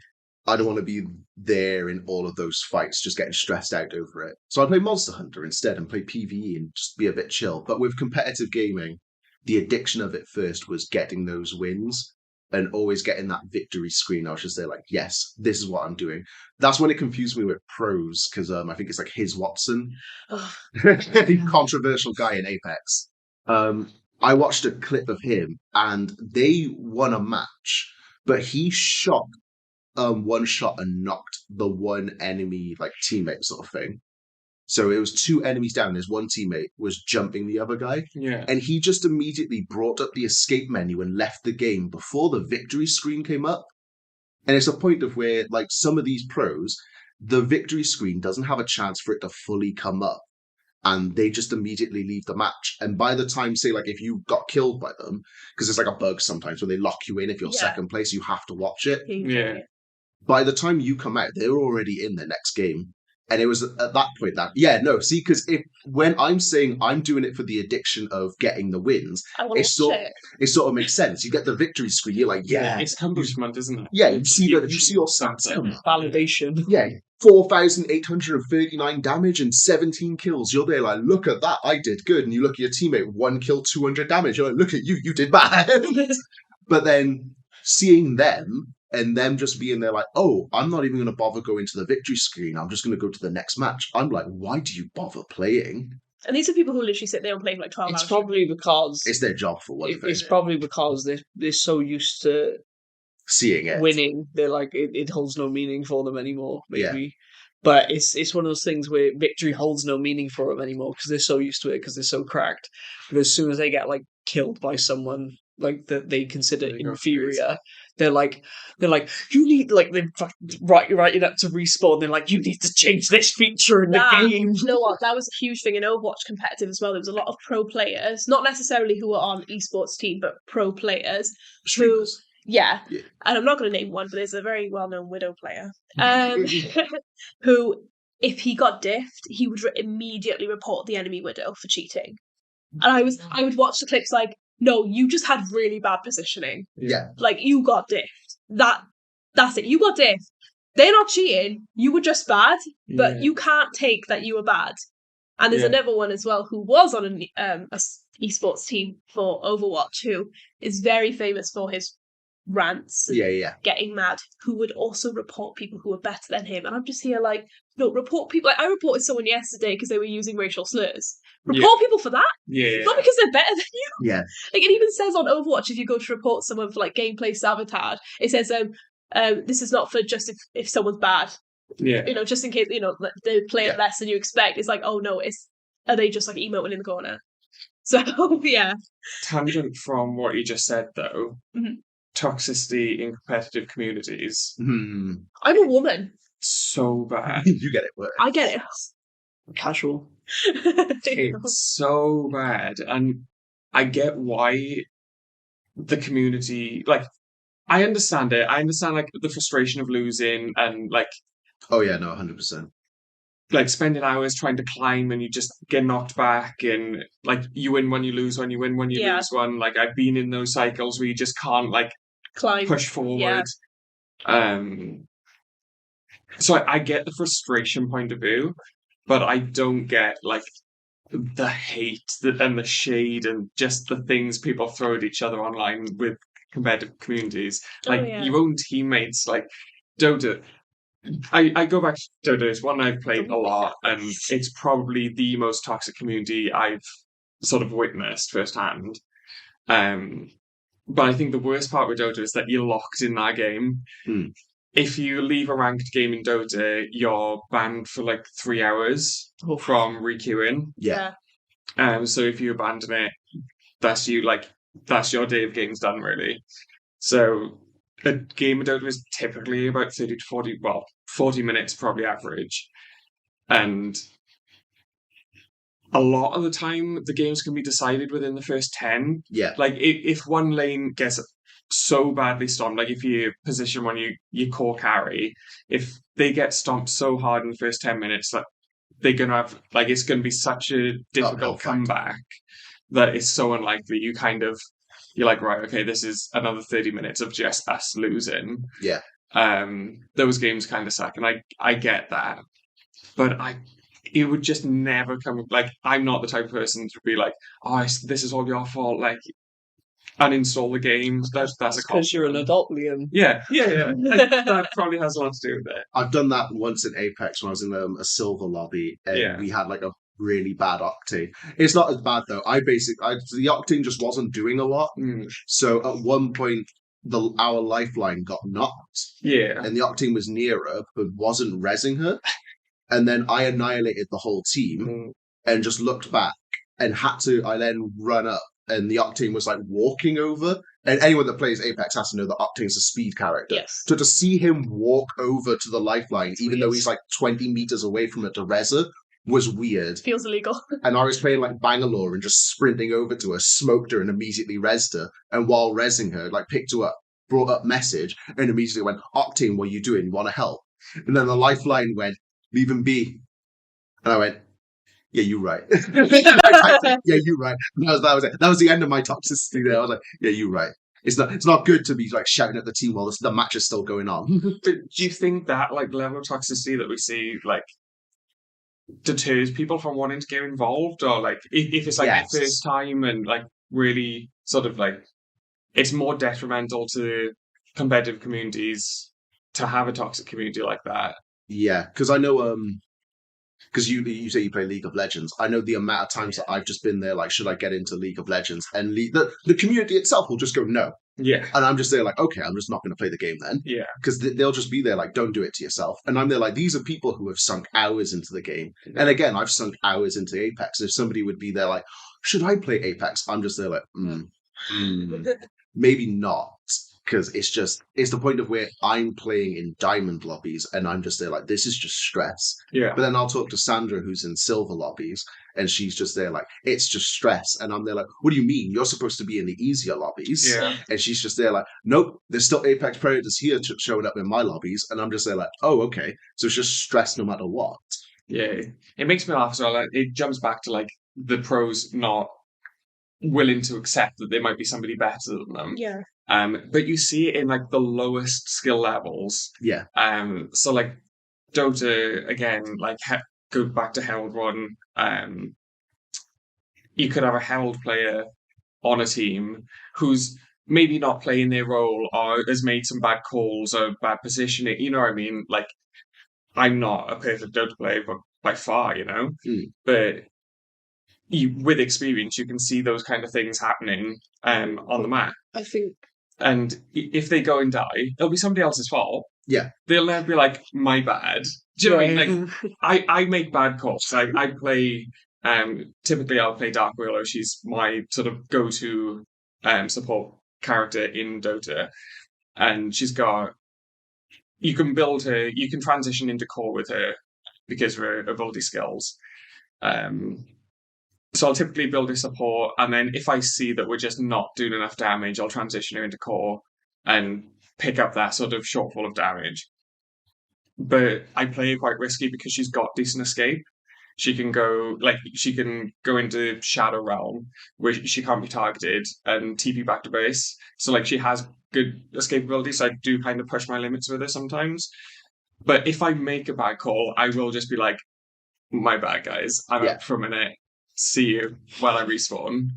I don't want to be there in all of those fights, just getting stressed out over it. So I play Monster Hunter instead and play PvE and just be a bit chill. But with competitive gaming, the addiction of it first was getting those wins and always getting that victory screen. I was just there like, yes, this is what I'm doing. That's when it confused me with pros, because I think it's like His Watson, the controversial guy in Apex. I watched a clip of him and they won a match, but he shot one shot and knocked the one enemy like teammate sort of thing. So it was two enemies down. His one teammate was jumping the other guy. Yeah. And he just immediately brought up the escape menu and left the game before the victory screen came up. And it's a point of where, like, some of these pros, the victory screen doesn't have a chance for it to fully come up. And they just immediately leave the match. And by the time, say, like, if you got killed by them, because it's like a bug sometimes where they lock you in, if you're second place, you have to watch it. Yeah. By the time you come out, they're already in the next game. And it was at that point that, because when I'm saying I'm doing it for the addiction of getting the wins, it sort of makes sense. You get the victory screen, you're like, yeah. It's accomplishment, isn't it? Yeah, you see your stats. Validation. Yeah, 4,839 damage and 17 kills. You're there like, look at that, I did good. And you look at your teammate, 1 kill, 200 damage. You're like, look at you, you did bad. But then seeing them, and them just being there like, oh, I'm not even going to bother going to the victory screen. I'm just going to go to the next match. I'm like, why do you bother playing? And these are people who literally sit there and play for like 12 hours. It's probably because... It's their job for one thing. It's probably because they're so used to seeing it. Winning. They're like, it holds no meaning for them anymore, maybe. Yeah. But it's one of those things where victory holds no meaning for them anymore because they're so used to it, because they're so cracked. But as soon as they get like killed by someone like that they consider inferior, they're like you need, like, they writing up to respawn. They're like, you need to change this feature in the game. You know what? That was a huge thing in Overwatch competitive as well. There was a lot of pro players, not necessarily who were on esports team, but pro players who. Yeah, and I'm not going to name one, but there's a very well-known Widow player who, if he got diffed, he would immediately report the enemy Widow for cheating. And I would watch the clips like, no, you just had really bad positioning. Yeah, like you got diffed. That's it. You got diffed. They're not cheating. You were just bad, but you can't take that you were bad. And there's another one as well who was on an esports team for Overwatch, who is very famous for his rants and getting mad, who would also report people who were better than him. And I'm just here like, no, report people. Like, I reported someone yesterday because they were using racial slurs. Report people for that. Not because they're better than you. Like, it even says on Overwatch, if you go to report someone for like gameplay sabotage, it says this is not for just if someone's bad. You know, just in case, you know, they play it less than you expect. It's like, oh no, are they just like emoting in the corner? So Tangent from what you just said though. Toxicity in competitive communities. I'm a woman. So bad. You get it. I get it. Casual. It's so bad. And I get why the community, like, I understand it. I understand, like, the frustration of losing and, like... Oh, yeah, no, 100%. Like, spending hours trying to climb and you just get knocked back and, like, you win one, you lose one, you win one, you lose one. Like, I've been in those cycles where you just can't, like, climb, push forward. So I get the frustration point of view, but I don't get, like, the hate and the shade and just the things people throw at each other online with competitive communities. Like, your own teammates, like, Dota. I go back to Dota. It's one I've played a lot, and it's probably the most toxic community I've sort of witnessed firsthand. But I think the worst part with Dota is that you're locked in that game. If you leave a ranked game in Dota, you're banned for like 3 hours from requeuing. So if you abandon it, that's your day of games done, really. So a game of Dota is typically about 30 to 40, 40 minutes probably average. And a lot of the time, the games can be decided within the first 10. Like, if one lane gets so badly stomped, like if you position when you core carry, if they get stomped so hard in the first 10 minutes, that they're going to have, like, it's going to be such a difficult comeback that it's so unlikely you're like, right, okay, this is another 30 minutes of just us losing. those games kind of suck, and I get that, but it would just never come. Like, I'm not the type of person to be like, oh, this is all your fault. Like, uninstall the games. That's a because you're an adult, Liam. Yeah. That probably has a lot to do with it. I've done that once in Apex when I was in a silver lobby, and we had like a really bad octane. It's not as bad though. The octane just wasn't doing a lot. So at one point, our lifeline got knocked. Yeah. And the octane was near her, but wasn't rezzing her. And then I annihilated the whole team and just looked back and I then run up, and the octane was like walking over. And anyone that plays Apex has to know that Octane's a speed character. Yes. So to see him walk over to the lifeline, even though he's like 20 meters away from it to res her, was weird. Feels illegal. And I was playing like Bangalore and just sprinting over to her, smoked her and immediately rezzed her. And while rezzing her, like picked her up, brought up message, and immediately went, Octane, what are you doing? You want to help? And then the lifeline went, leave him be. And I went, yeah, you're right. Yeah, you're right. And that was it. That was the end of my toxicity there. I was like, yeah, you're right. It's not good to be like shouting at the team while the match is still going on. But do you think that like level of toxicity that we see like deters people from wanting to get involved, or like if it's like the first time and like really sort of like it's more detrimental to competitive communities to have a toxic community like that? Yeah, because I know because you say you play League of Legends. I know the amount of times that I've just been there, like, should I get into League of Legends? And the community itself will just go, no. Yeah. And I'm just there like, okay, I'm just not going to play the game then. Yeah. Because they'll just be there like, don't do it to yourself. And I'm there like, these are people who have sunk hours into the game. Yeah. And again, I've sunk hours into Apex. If somebody would be there like, should I play Apex? I'm just there like, maybe not. Because it's the point of where I'm playing in diamond lobbies and I'm just there like, this is just stress. Yeah. But then I'll talk to Sandra, who's in silver lobbies, and she's just there like, it's just stress. And I'm there like, what do you mean? You're supposed to be in the easier lobbies. Yeah. And she's just there like, nope, there's still Apex Predators here showing up in my lobbies. And I'm just there like, oh, okay. So it's just stress no matter what. Yeah. It makes me laugh as well. Like, it jumps back to like the pros not willing to accept that there might be somebody better than them. Yeah. But you see it in like the lowest skill levels. Yeah. So like Dota again, like go back to Herald 1. You could have a Herald player on a team who's maybe not playing their role or has made some bad calls or bad positioning. You know what I mean? Like, I'm not a perfect Dota player, but by far, you know. But with experience, you can see those kind of things happening on the map. I think. And if they go and die, it'll be somebody else's fault. Yeah. They'll never be like, my bad. Do you know what I mean? Like, I make bad calls. I play, typically I'll play Dark Willow. She's my sort of go-to support character in Dota. And she's got, you can build her, you can transition into core with her because of her ability skills. So I'll typically build a support, and then if I see that we're just not doing enough damage, I'll transition her into core and pick up that sort of shortfall of damage. But I play her quite risky because she's got decent escape. She can go into Shadow Realm where she can't be targeted and TP back to base. So like she has good escape ability, so I do kind of push my limits with her sometimes. But if I make a bad call, I will just be like, my bad, guys. I'm up for a minute. See you while I respawn.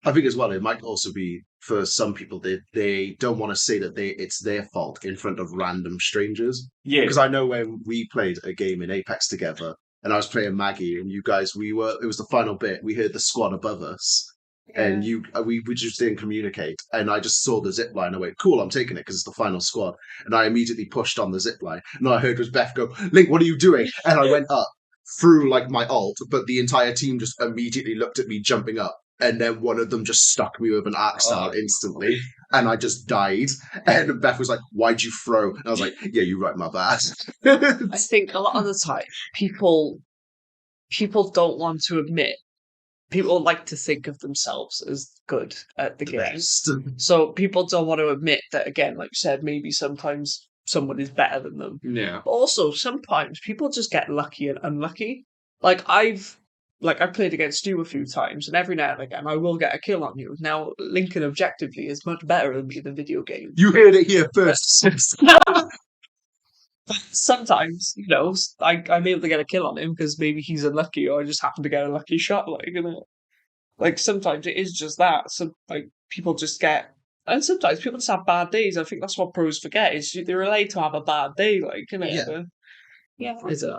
I think as well, it might also be for some people they don't want to say that it's their fault in front of random strangers. Yeah. Because I know when we played a game in Apex together, and I was playing Maggie, and you guys, it was the final bit. We heard the squad above us, and we just didn't communicate. And I just saw the zip line. I went, cool, I'm taking it because it's the final squad. And I immediately pushed on the zip line. And all I heard was Beth go, Link, what are you doing? And I went up through like my ult, but the entire team just immediately looked at me jumping up. And then one of them just stuck me with an arc star instantly. And I just died. And Beth was like, why'd you throw? And I was like, yeah, you're right, my bad. I think a lot of the time, people don't want to admit. People like to think of themselves as good at the game. Best. So people don't want to admit that, again, like you said, maybe sometimes someone is better than them. Yeah. But also, sometimes people just get lucky and unlucky. Like, I've like I played against you a few times, and every now and again I will get a kill on you. Now Lincoln objectively is much better than me in the video game. You heard it here first. Sometimes, I'm able to get a kill on him because maybe he's unlucky, or I just happen to get a lucky shot. Like sometimes it is just that. Some like people just get, and sometimes people just have bad days. I think that's what pros forget is they're allowed to have a bad day. Like, Yeah. Is it?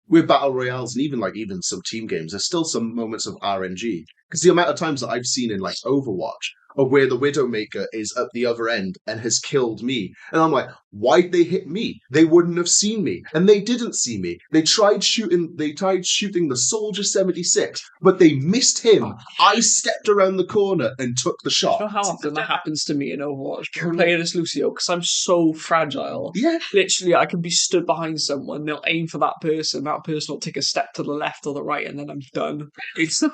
With battle royales and even some team games, there's still some moments of RNG. Because the amount of times that I've seen in like Overwatch of where the Widowmaker is at the other end and has killed me, and I'm like, why'd they hit me? They wouldn't have seen me, and they didn't see me. They tried shooting the Soldier 76, but they missed him. I stepped around the corner and took the shot. You know how often that happens to me in Overwatch? I'm playing as Lucio because I'm so fragile. Yeah. Literally, I can be stood behind someone, they'll aim for that person will take a step to the left or the right, and then I'm done. It's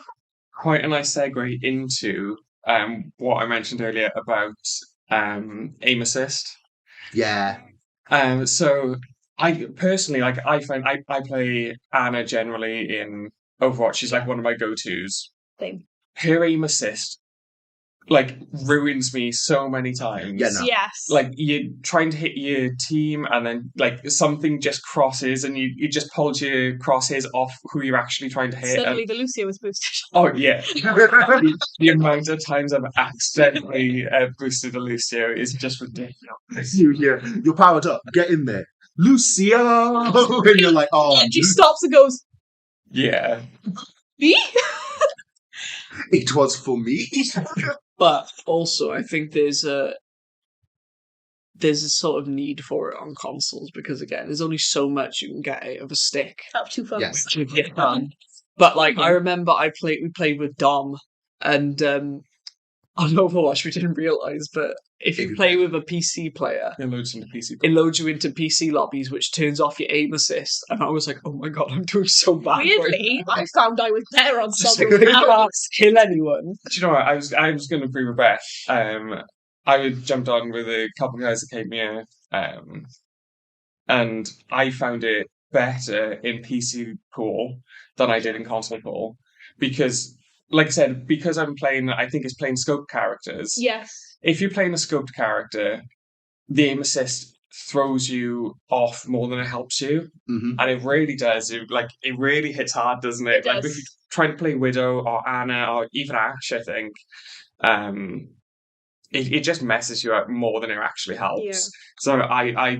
quite a nice segue into what I mentioned earlier about aim assist. Yeah. So I personally I find I play Anna generally in Overwatch. She's like one of my go-tos. Same. Her aim assist like ruins me so many times. Yeah, no. Yes. Like you're trying to hit your team and then like something just crosses and you just pulled your crosshairs off who you're actually trying to hit. Suddenly the Lucio was boosted. Oh yeah. The amount of times I've accidentally boosted a Lucio is just ridiculous. You're powered up. Get in there. Lucio! And you're like, oh. And she stops and goes, Yeah. me? It was for me. But also, I think there's a sort of need for it on consoles because again, there's only so much you can get out of a stick. Up 2 phones. Yes. But like, I remember we played with Dom, and on Overwatch we didn't realise, but if you play with a PC player, It loads into PC. it loads you into PC lobbies, which turns off your aim assist. And I was like, oh my god, I'm doing so bad. Weirdly, I found I was better on Just some like, I can't kill anyone. Do you know what? I was going to agree with Beth. I jumped on with a couple of guys that came here, and I found it better in PC pool than I did in console pool because, like I said, because I'm playing, I think it's playing scoped characters. Yes. If you're playing a scoped character, the aim assist throws you off more than it helps you, Mm-hmm. and it really does. It really hits hard, doesn't it? It Like does. if you try to play Widow or Anna or even Ash, I think, it just messes you up more than it actually helps. Yeah. So I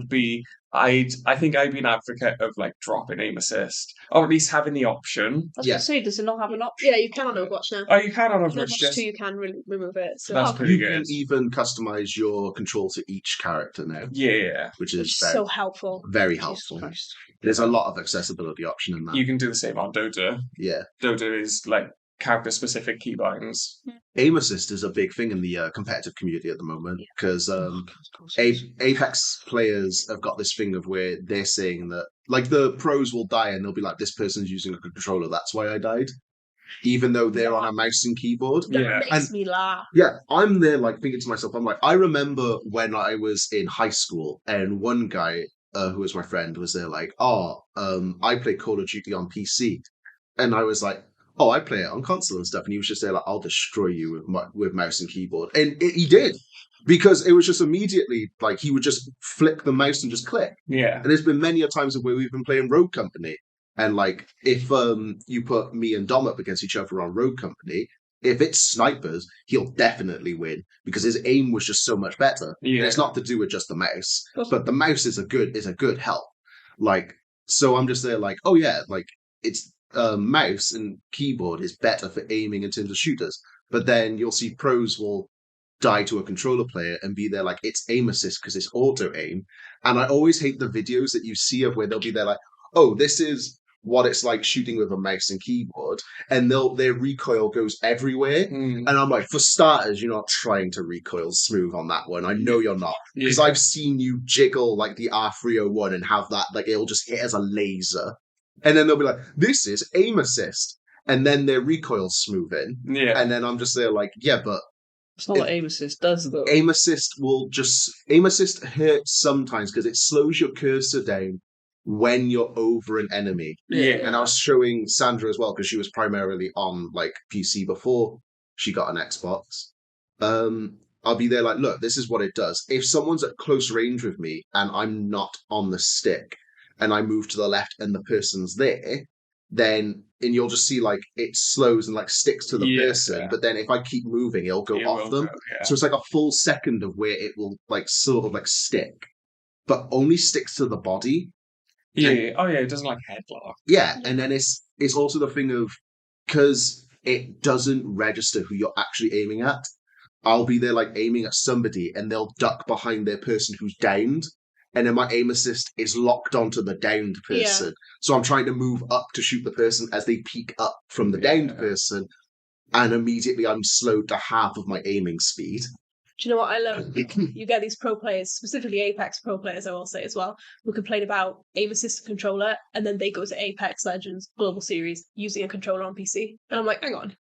think I'd be an advocate of like dropping aim assist, or at least having the option. I was Yeah. going to say, does it not have an option? Yeah, you can on Overwatch now. Oh, you can on On Overwatch. Overwatch Just 2, you can remove it. So That's pretty You good. can even customize your control to each character now, yeah, which which is is very, so helpful. very Jesus helpful. Christ. There's a lot of accessibility option in that. you can do the same on Dota. Yeah. Dota is like character specific keybinds. Aim assist is a big thing in the competitive community at the moment because Apex players have got this thing of where they're saying that like the pros will die and they'll be like, this person's using a controller, that's why I died, even though they're on a mouse and keyboard. That Yeah. makes me laugh. Yeah, I'm there like thinking to myself, I'm like, I remember when I was in high school and one guy who was my friend was there like, I play Call of Duty on PC, and I was like, oh, I play it on console and stuff, and he was just there like, I'll destroy you with mouse and keyboard, and he did, because it was just immediately like he would just flick the mouse and just click. Yeah, And there's been many a times where we've been playing Rogue Company, and like if you put me and Dom up against each other on Rogue Company, if it's snipers, he'll definitely win because his aim was just so much better. Yeah. And it's not to do with just the mouse, but the mouse is a good help. Like, so I'm just there like, oh yeah, like it's mouse and keyboard is better for aiming in terms of shooters. But then you'll see pros will die to a controller player and be there like, it's aim assist because it's auto aim. And I always hate the videos that you see of where they'll be there like, oh, this is what it's like shooting with a mouse and keyboard, and their recoil goes everywhere. And I'm like, for starters, you're not trying to recoil smooth on that one. I know you're not, because I've seen you jiggle like the R301 and have that, like it'll just hit as a laser. And then they'll be like, this is aim assist. And then their recoil's smoothing. yeah. And then I'm just there like, yeah, but It's not what aim assist does, though. aim assist hurts sometimes because it slows your cursor down when you're over an enemy. Yeah. And I was showing Sandra as well, because she was primarily on like PC before she got an Xbox. I'll be there like, look, this is what it does. If someone's at close range with me and I'm not on the stick and I move to the left and the person's there, then and you'll just see like it slows and like sticks to the person. But then if I keep moving, it'll go off them. So it's like a full second of where it will like sort of like stick, but only sticks to the body. Yeah. Oh yeah, it doesn't like headlock. Yeah, and then it's also the thing of, because it doesn't register who you're actually aiming at. I'll be there like aiming at somebody and they'll duck behind their person who's downed. And then my aim assist is locked onto the downed person. So I'm trying to move up to shoot the person as they peek up from the downed person. And immediately I'm slowed to half of my aiming speed. Do you know what I love? You get these pro players, specifically Apex pro players, I will say as well, who complain about aim assist controller, and then they go to Apex Legends Global Series using a controller on PC. And I'm like, hang on.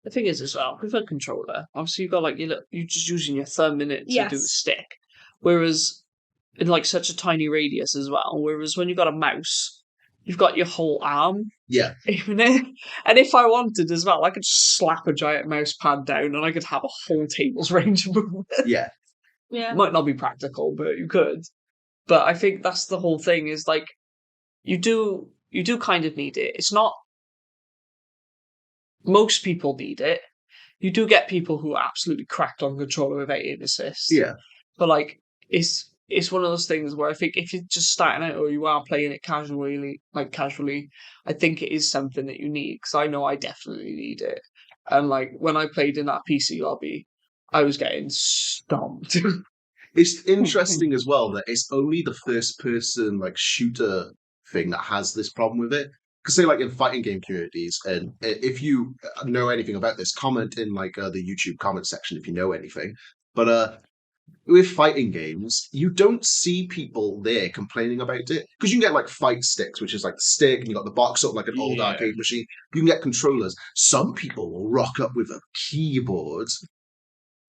The thing is as well, with a controller, obviously you've got like you're just using your thumb in it to do the stick. Whereas in like such a tiny radius as well. Whereas when you've got a mouse, you've got your whole arm. Yeah. Aiming it. And if I wanted as well, I could just slap a giant mouse pad down and I could have a whole table's range of movement. Yeah. Yeah. Might not be practical, but you could. But I think that's the whole thing, is like you do kind of need it. It's not, most people need it. You do get people who are absolutely cracked on controller with aim assist. Yeah. But like it's one of those things where I think if you're just starting out or you are playing it casually, I think it is something that you need, because I know I definitely need it. And like when I played in that PC lobby, I was getting stomped. It's interesting as well that it's only the first person like shooter thing that has this problem with it. Because say like in fighting game communities, and if you know anything about this, comment in like the YouTube comment section if you know anything. But with fighting games, you don't see people there complaining about it, because you can get like fight sticks, which is like the stick, and you got the box, sort of like an old arcade machine. You can get controllers. Some people will rock up with a keyboard,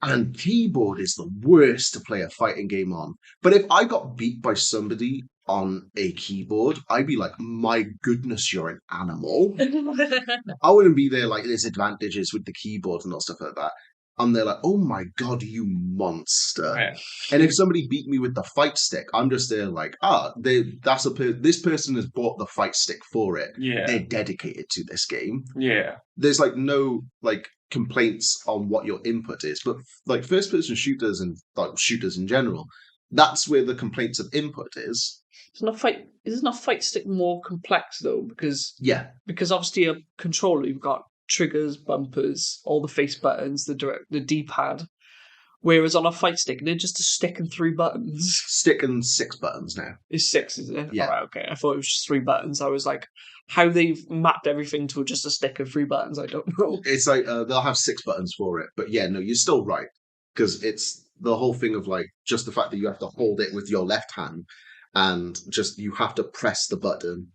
and keyboard is the worst to play a fighting game on. But if I got beat by somebody on a keyboard, I'd be like, my goodness, you're an animal. I wouldn't be there like, there's advantages with the keyboard and all stuff like that. And they're like, oh my god, you monster. Yeah. And if somebody beat me with the fight stick, I'm just there like, this person has bought the fight stick for it. Yeah. They're dedicated to this game. Yeah. There's like no like complaints on what your input is, but like first person shooters and like shooters in general, that's where the complaints of input is. Is not fight stick more complex though? Because obviously a controller, you've got triggers, bumpers, all the face buttons, the D-pad. Whereas on a fight stick, they're just a stick and 3 buttons. Stick and 6 buttons now. It's 6, isn't it? Yeah. Oh, right, okay. I thought it was just 3 buttons. I was like, how they've mapped everything to just a stick and 3 buttons, I don't know. It's like they'll have 6 buttons for it, but yeah, no, you're still right, because it's the whole thing of like just the fact that you have to hold it with your left hand, and just you have to press the button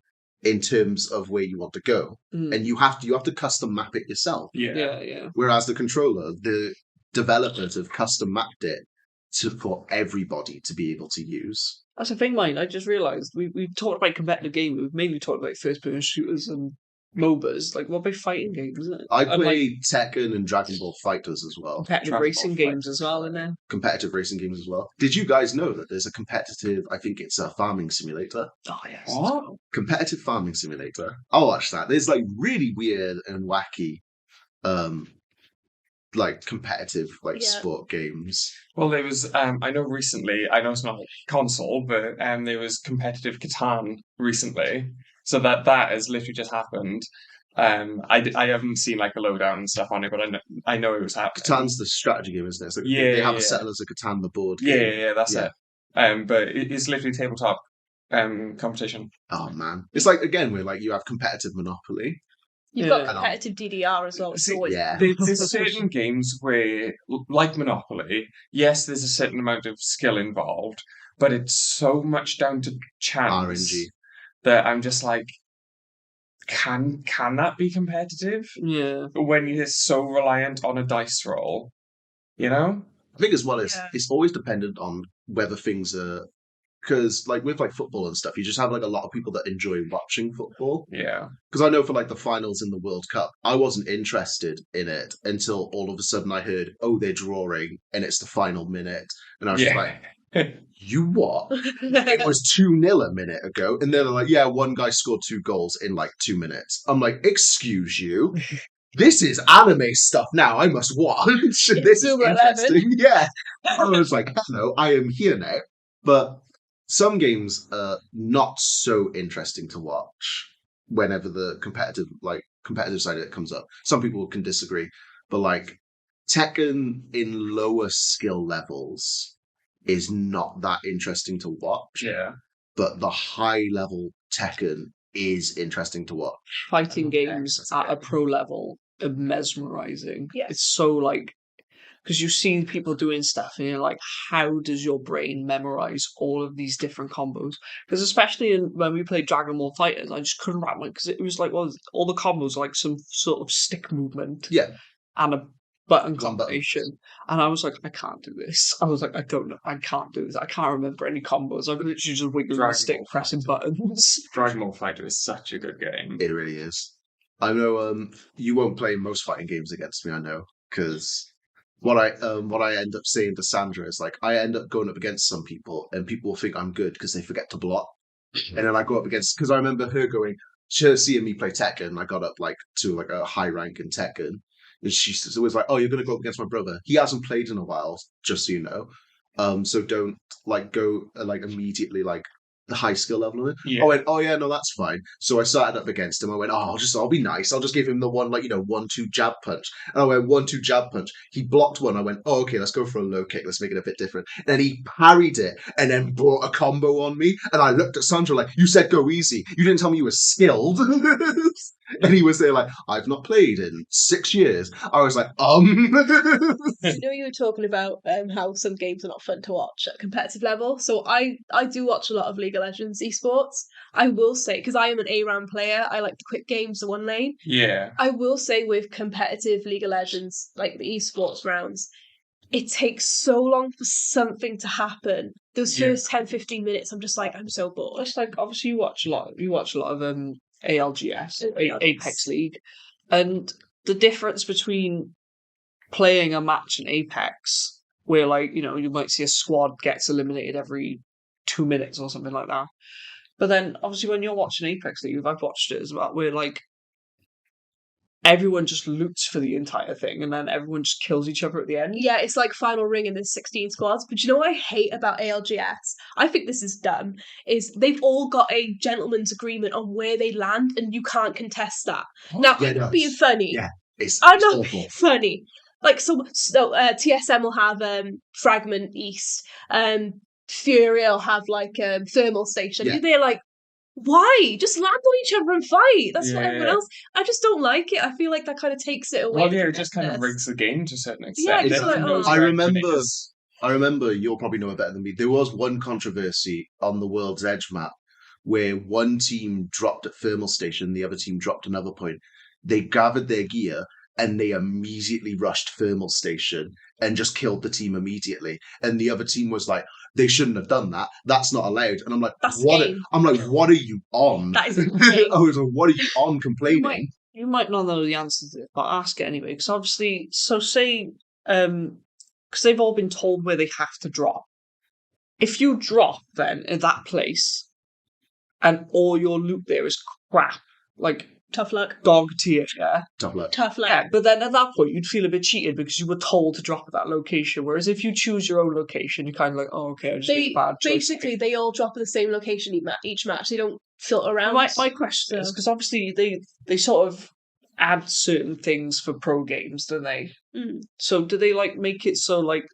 in terms of where you want to go, and you have to custom map it yourself. Yeah. Whereas the controller, the developers have custom mapped it for everybody to be able to use. That's the thing, mine. I just realised we've talked about competitive gaming. We've mainly talked about first-person shooters and MOBAs. Like, what about fighting games? Isn't it? I play Tekken and Dragon Ball Fighters as well. Competitive racing games as well, isn't there? Competitive racing games as well. Did you guys know that there's a competitive, I think it's a farming simulator? Oh, yes. What? Competitive farming simulator. I'll watch that. There's like really weird and wacky like competitive sport games. Well, there was I know recently, I know it's not a console, but there was competitive Catan recently. So that has literally just happened. I haven't seen like a lowdown and stuff on it, but I know it was happening. Catan's the strategy game, isn't it? So Yeah, they have yeah. a Settlers of Catan, the board game. Yeah, that's it. But it's literally tabletop competition. Oh man, it's like again where like you have competitive Monopoly. You've got competitive DDR as well. There's certain games where, like Monopoly, yes, there's a certain amount of skill involved, but it's so much down to chance RNG that I'm just like, can that be competitive? Yeah. When you're so reliant on a dice roll, you know? I think as well as it's always dependent on whether things are because like with like football and stuff, you just have like a lot of people that enjoy watching football. Yeah. Because I know for like the finals in the World Cup, I wasn't interested in it until all of a sudden I heard, oh, they're drawing and it's the final minute. And I was just like, you what? It was 2-0 a minute ago. And they're like, yeah, one guy scored 2 goals in like 2 minutes. I'm like, excuse you. This is anime stuff now. I must watch. This is interesting. Yeah. I was like, hello, I am here now. But some games are not so interesting to watch whenever the competitive side of it comes up. Some people can disagree, but like Tekken in lower skill levels is not that interesting to watch. Yeah. But the high level Tekken is interesting to watch. Fighting games at a pro level are mesmerizing. Yeah. It's so like, because you see people doing stuff and you're like, how does your brain memorize all of these different combos? Because especially when we played Dragon Ball Fighters, I just couldn't wrap my, because it was like, well, all the combos were like some sort of stick movement. Yeah. And a button combination. And I was like, I can't do this. I was like, I don't know. I can't do this. I can't remember any combos. I'm literally just wiggling the stick, pressing buttons. Dragon Ball Fighter is such a good game. It really is. I know you won't play most fighting games against me, I know, because what I end up saying to Sandra is like, I end up going up against some people and people will think I'm good because they forget to block. And then I go up against, because I remember her seeing me play Tekken, and I got up like to like a high rank in Tekken. And she's always like, oh, you're going to go up against my brother. He hasn't played in a while, just so you know. So don't like go like immediately like the high skill level of it. Yeah. I went, oh yeah, no, that's fine. So I started up against him. I went, oh, I'll be nice. I'll just give him the one, like, 1-2 jab punch. And I went 1-2 jab punch. He blocked one. I went, oh, okay, let's go for a low kick. Let's make it a bit different. And then he parried it and then brought a combo on me. And I looked at Sandra like, you said go easy. You didn't tell me you were skilled. And he was there like, I've not played in 6 years. I was like, You were talking about how some games are not fun to watch at competitive level. So I do watch a lot of League of Legends esports. I will say, because I am an ARAM player, I like the quick games, the one lane. Yeah. I will say with competitive League of Legends, like the esports rounds, it takes so long for something to happen. Those first 10-15 minutes, I'm just like, I'm so bored. It's like, obviously you watch a lot of ALGS, Apex League, and the difference between playing a match in Apex, where like, you might see a squad gets eliminated every 2 minutes or something like that. But then obviously when you're watching Apex League, I've watched it as well, where like everyone just loots for the entire thing and then everyone just kills each other at the end. Yeah, it's like Final Ring and there's 16 squads. But you know what I hate about ALGS? I think this is dumb. Is they've all got a gentleman's agreement on where they land and you can't contest that. Now, yeah, I'm not being funny. Yeah, I'm not being funny. Like, so TSM will have Fragment East. Fury will have like Thermal Station. Yeah. They're like, why? Just land on each other and fight. That's what everyone else. I just don't like it. I feel like that kind of takes it away. Well, yeah, it just kind of rigs the game to a certain Yeah, extent. it's like, oh. I remember, you'll probably know it better than me. There was one controversy on the World's Edge map where one team dropped at Thermal Station, the other team dropped another point. They gathered their gear and they immediately rushed Thermal Station and just killed the team immediately. And the other team was like, they shouldn't have done that. That's not allowed. And I'm like, what are you on? That is insane. I was like, what are you on complaining? You might not know the answer to it, but ask it anyway. Because obviously, so say, because they've all been told where they have to drop. If you drop then in that place, and all your loot there is crap, like tough luck, dog tier, yeah. Tough luck. Yeah, but then at that point you'd feel a bit cheated because you were told to drop at that location. Whereas if you choose your own location, you're kind of like, oh, okay, I just made a bad choice. Basically, they all drop at the same location each match. They don't filter around. My question is, because obviously they sort of add certain things for pro games, don't they? Mm. So do they like make it so like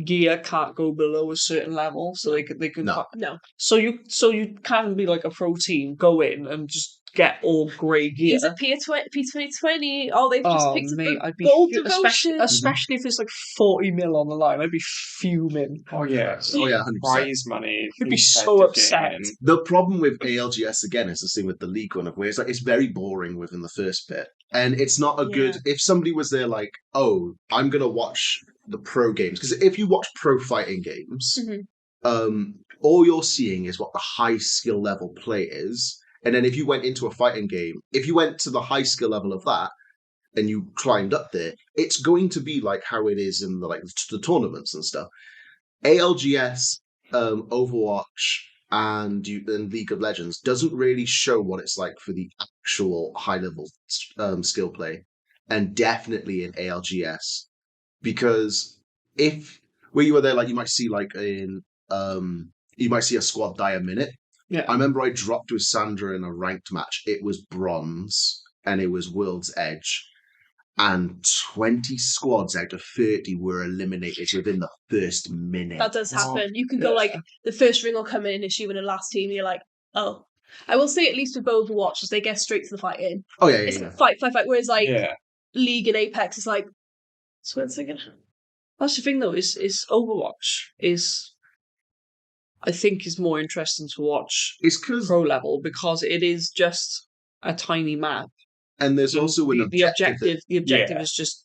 gear can't go below a certain level, so they can no. So you can be like a pro team, go in and just get all grey gear. Is it P2020? Oh, they've just picked up gold devotion. Especially if there's like 40 mil on the line, I'd be fuming. Oh yeah, 100%. Prize money. I'd be so upset. The problem with ALGS again is the same with the league one, of where it's like it's very boring within the first bit, and it's not a good. If somebody was there like, oh, I'm gonna watch the pro games, because if you watch pro fighting games, all you're seeing is what the high skill level play is. And then if you went into a fighting game, if you went to the high skill level of that and you climbed up there, it's going to be like how it is in the tournaments and stuff. ALGS, Overwatch, and League of Legends doesn't really show what it's like for the actual high level skill play, and definitely in ALGS, because if where you were there, like you might see you might see a squad die a minute. Yeah. I remember I dropped with Sandra in a ranked match. It was bronze and it was World's Edge. And 20 squads out of 30 were eliminated within the first minute. That does happen. You can go like the first ring will come in, is she winning last team? And you're like, oh. I will say at least with Overwatch, as they get straight to the fight in. Oh yeah, It's fight. Whereas like Yeah. League and Apex is like, so 1 second. That's the thing though, is Overwatch is, I think, is more interesting to watch It's because pro level because it is just a tiny map. and there's also an the objective. The objective Yeah. is just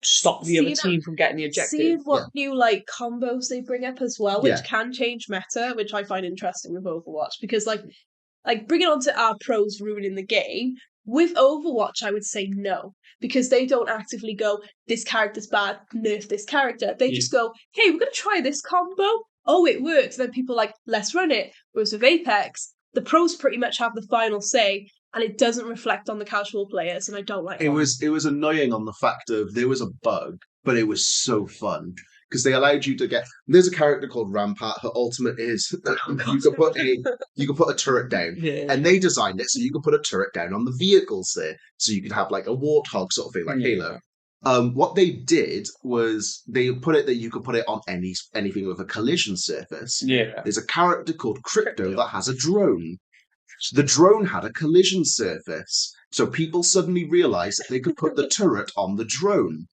stop the other Seeing team from getting the objective. See what new like combos they bring up as well, which Yeah. can change meta, which I find interesting with Overwatch because like bringing on to our pros ruining the game. With Overwatch, I would say no, because they don't actively go, this character's bad, nerf this character. They just go, hey, we're going to try this combo. Oh, it works. Then people are like, let's run it. Whereas with Apex, the pros pretty much have the final say, and it doesn't reflect on the casual players, and I don't like it was annoying on the fact of there was a bug, but it was so fun. Because they allowed you to get. There's a character called Rampart. Her ultimate is you can put a turret down, and they designed it so you can put a turret down on the vehicles there, so you could have like a warthog sort of thing, like Halo. What they did was they put it that you could put it on anything with a collision surface. Yeah. There's a character called Crypto that has a drone. The drone had a collision surface, so people suddenly realised that they could put the turret on the drone.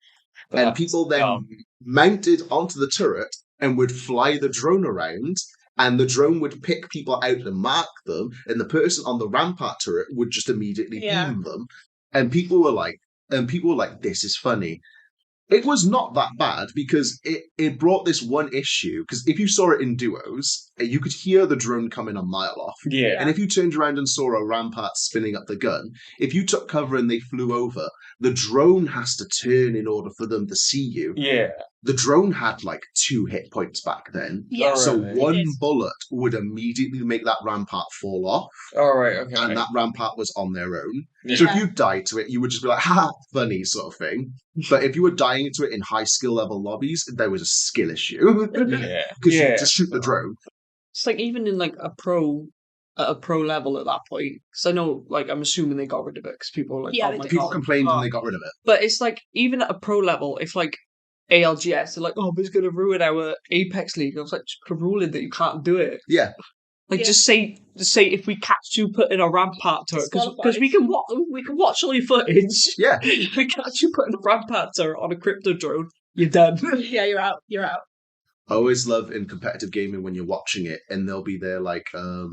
And people then mounted onto the turret and would fly the drone around, and the drone would pick people out and mark them, and the person on the Rampart turret would just immediately beam them. And people were like, this is funny. It was not that bad because it brought this one issue. Because if you saw it in duos, you could hear the drone coming a mile off. Yeah. And if you turned around and saw a Rampart spinning up the gun, if you took cover and they flew over, the drone has to turn in order for them to see you. Yeah. The drone had like 2 hit points back then. Yeah. So Alright. one bullet would immediately make that Rampart fall off. All right. Okay. And that Rampart was on their own. Yeah. So if you died to it, you would just be like, ha, funny sort of thing. But if you were dying to it in high skill level lobbies, there was a skill issue. Yeah. Because you just shoot the drone. It's like even in like at a pro level at that point, because I know, like, I'm assuming they got rid of it because people were like, Yeah, oh they my did. People God. complained and they got rid of it. But it's like even at a pro level, if like ALGS are like, oh, but it's going to ruin our Apex League. I was like, just put a rule in that you can't do it. Yeah. Like Yeah. just say if we catch you putting a Rampart turret, because Disqualified. we can watch all your footage. Yeah. If we catch you putting a Rampart turret on a crypto drone, you're done. Yeah, you're out. You're out. I always love in competitive gaming when you're watching it and they'll be like, oh,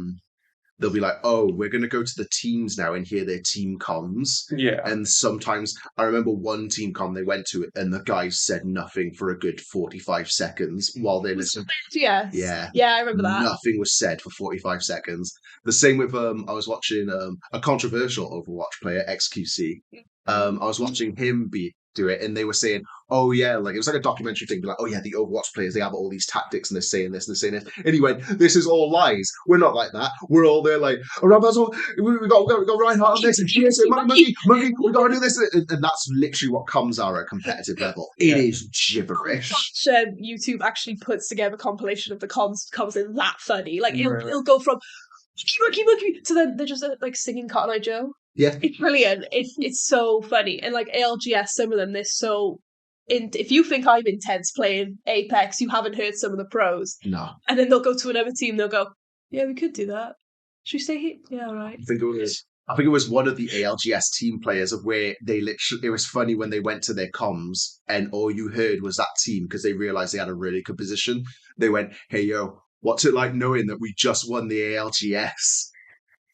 we're going to go to the teams now and hear their team comms. Yeah. And sometimes I remember one team comm they went to it and the guys said nothing for a good 45 seconds while they listened. Yes. Yeah. Yeah, I remember that. Nothing was said for 45 seconds. The same with I was watching a controversial Overwatch player, XQC. I was watching him do it, and they were saying, oh yeah, like it was like a documentary thing, like, oh yeah, the Overwatch players, they have all these tactics and they're saying this and they're saying this. And he went, this is all lies. We're not like that. We're all there like, oh, we got Reinhardt on this, and yes, monkey, we got to do this. And that's literally what comms are at a competitive level. It is gibberish. YouTube actually puts together a compilation of the comms in that funny. Like Right. it'll go from monkey to then they're just like singing Cotton Eye Joe. Yeah. It's brilliant. It's so funny. And like ALGS, some of them they're so if you think I'm intense playing Apex, you haven't heard some of the pros. No. And then they'll go to another team, they'll go, yeah, we could do that. Should we stay here? Yeah, all right. I think it was one of the ALGS team players of where it was funny when they went to their comms and all you heard was that team because they realized they had a really good position. They went, hey, yo, what's it like knowing that we just won the ALGS?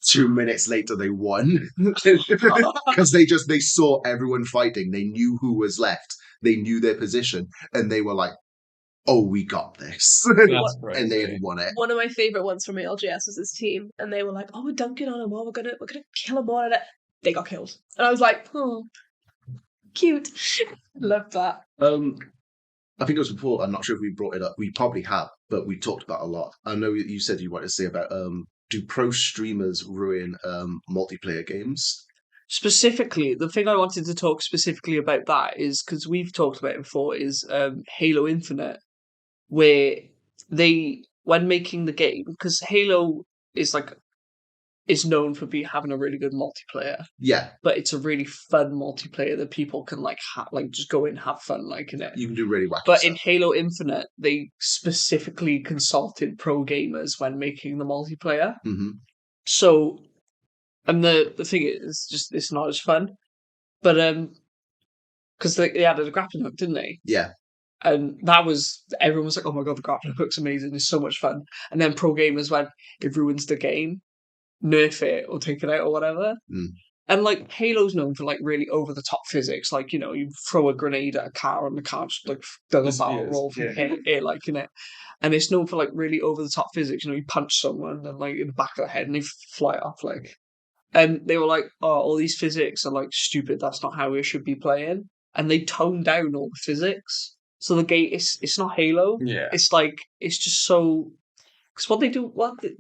2 minutes later, they won because they saw everyone fighting. They knew who was left. They knew their position and they were like, oh, we got this. That's great. And they had won it. One of my favorite ones from ALGS was his team, and they were like, "Oh, we're dunking on him. Oh, we're gonna kill him all." They got killed, and I was like, "Oh, cute." Love that. I think it was before. I'm not sure if we brought it up. We probably have, but we talked about it a lot. I know you said you wanted to say about do pro streamers ruin multiplayer games? Specifically, the thing I wanted to talk specifically about that is because we've talked about it before is Halo Infinite, where they, when making the game, because Halo is known for having a really good multiplayer, Yeah, but it's a really fun multiplayer that people can just go in and have fun in it. you can do really wacky But stuff. in Halo Infinite, they specifically consulted pro gamers when making the multiplayer. Hmm. So, and the thing is, just it's not as fun. But because they added a grappling hook, didn't they? Yeah, And that was, everyone was like, "Oh my god, the grappling hook's amazing! It's so much fun." And then pro gamers went, "It ruins the game. Nerf it or take it out or whatever." Mm. And Halo's known for really over the top physics. You throw a grenade at a car and the car just does a barrel roll from air, in it. And it's known for really over the top physics. You punch someone and in the back of the head and they fly off And they were like, "Oh, all these physics are stupid. That's not how we should be playing." And they toned down all the physics. So the game, it's not Halo. Yeah. It's it's just so. Because what they do,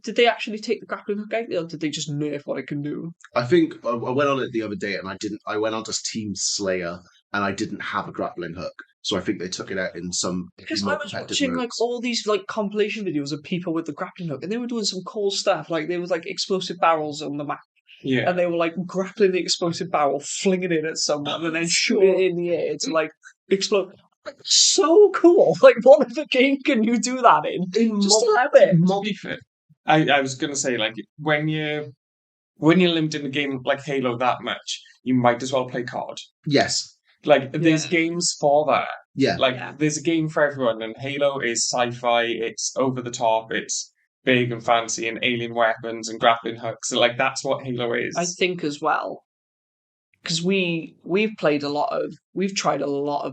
did they actually take the grappling hook out, or did they just nerf what it can do? I think I went on it the other day and I didn't. I went on to Team Slayer and I didn't have a grappling hook, so I think they took it out in some. Because more I was competitive watching modes. all these compilation videos of people with the grappling hook, and they were doing some cool stuff. There was explosive barrels on the map, Yeah. and they were grappling the explosive barrel, flinging it at someone, and then shooting it in the air to explode. So cool! What other game can you do that in? Just allow it. To be fair, I was gonna say when you're limited in a game like Halo that much, you might as well play COD. Yes. There's games for that. Yeah. Yeah. There's a game for everyone, and Halo is sci-fi. It's over the top. It's big and fancy, and alien weapons and grappling hooks. So that's what Halo is. I think as well, because we've tried a lot of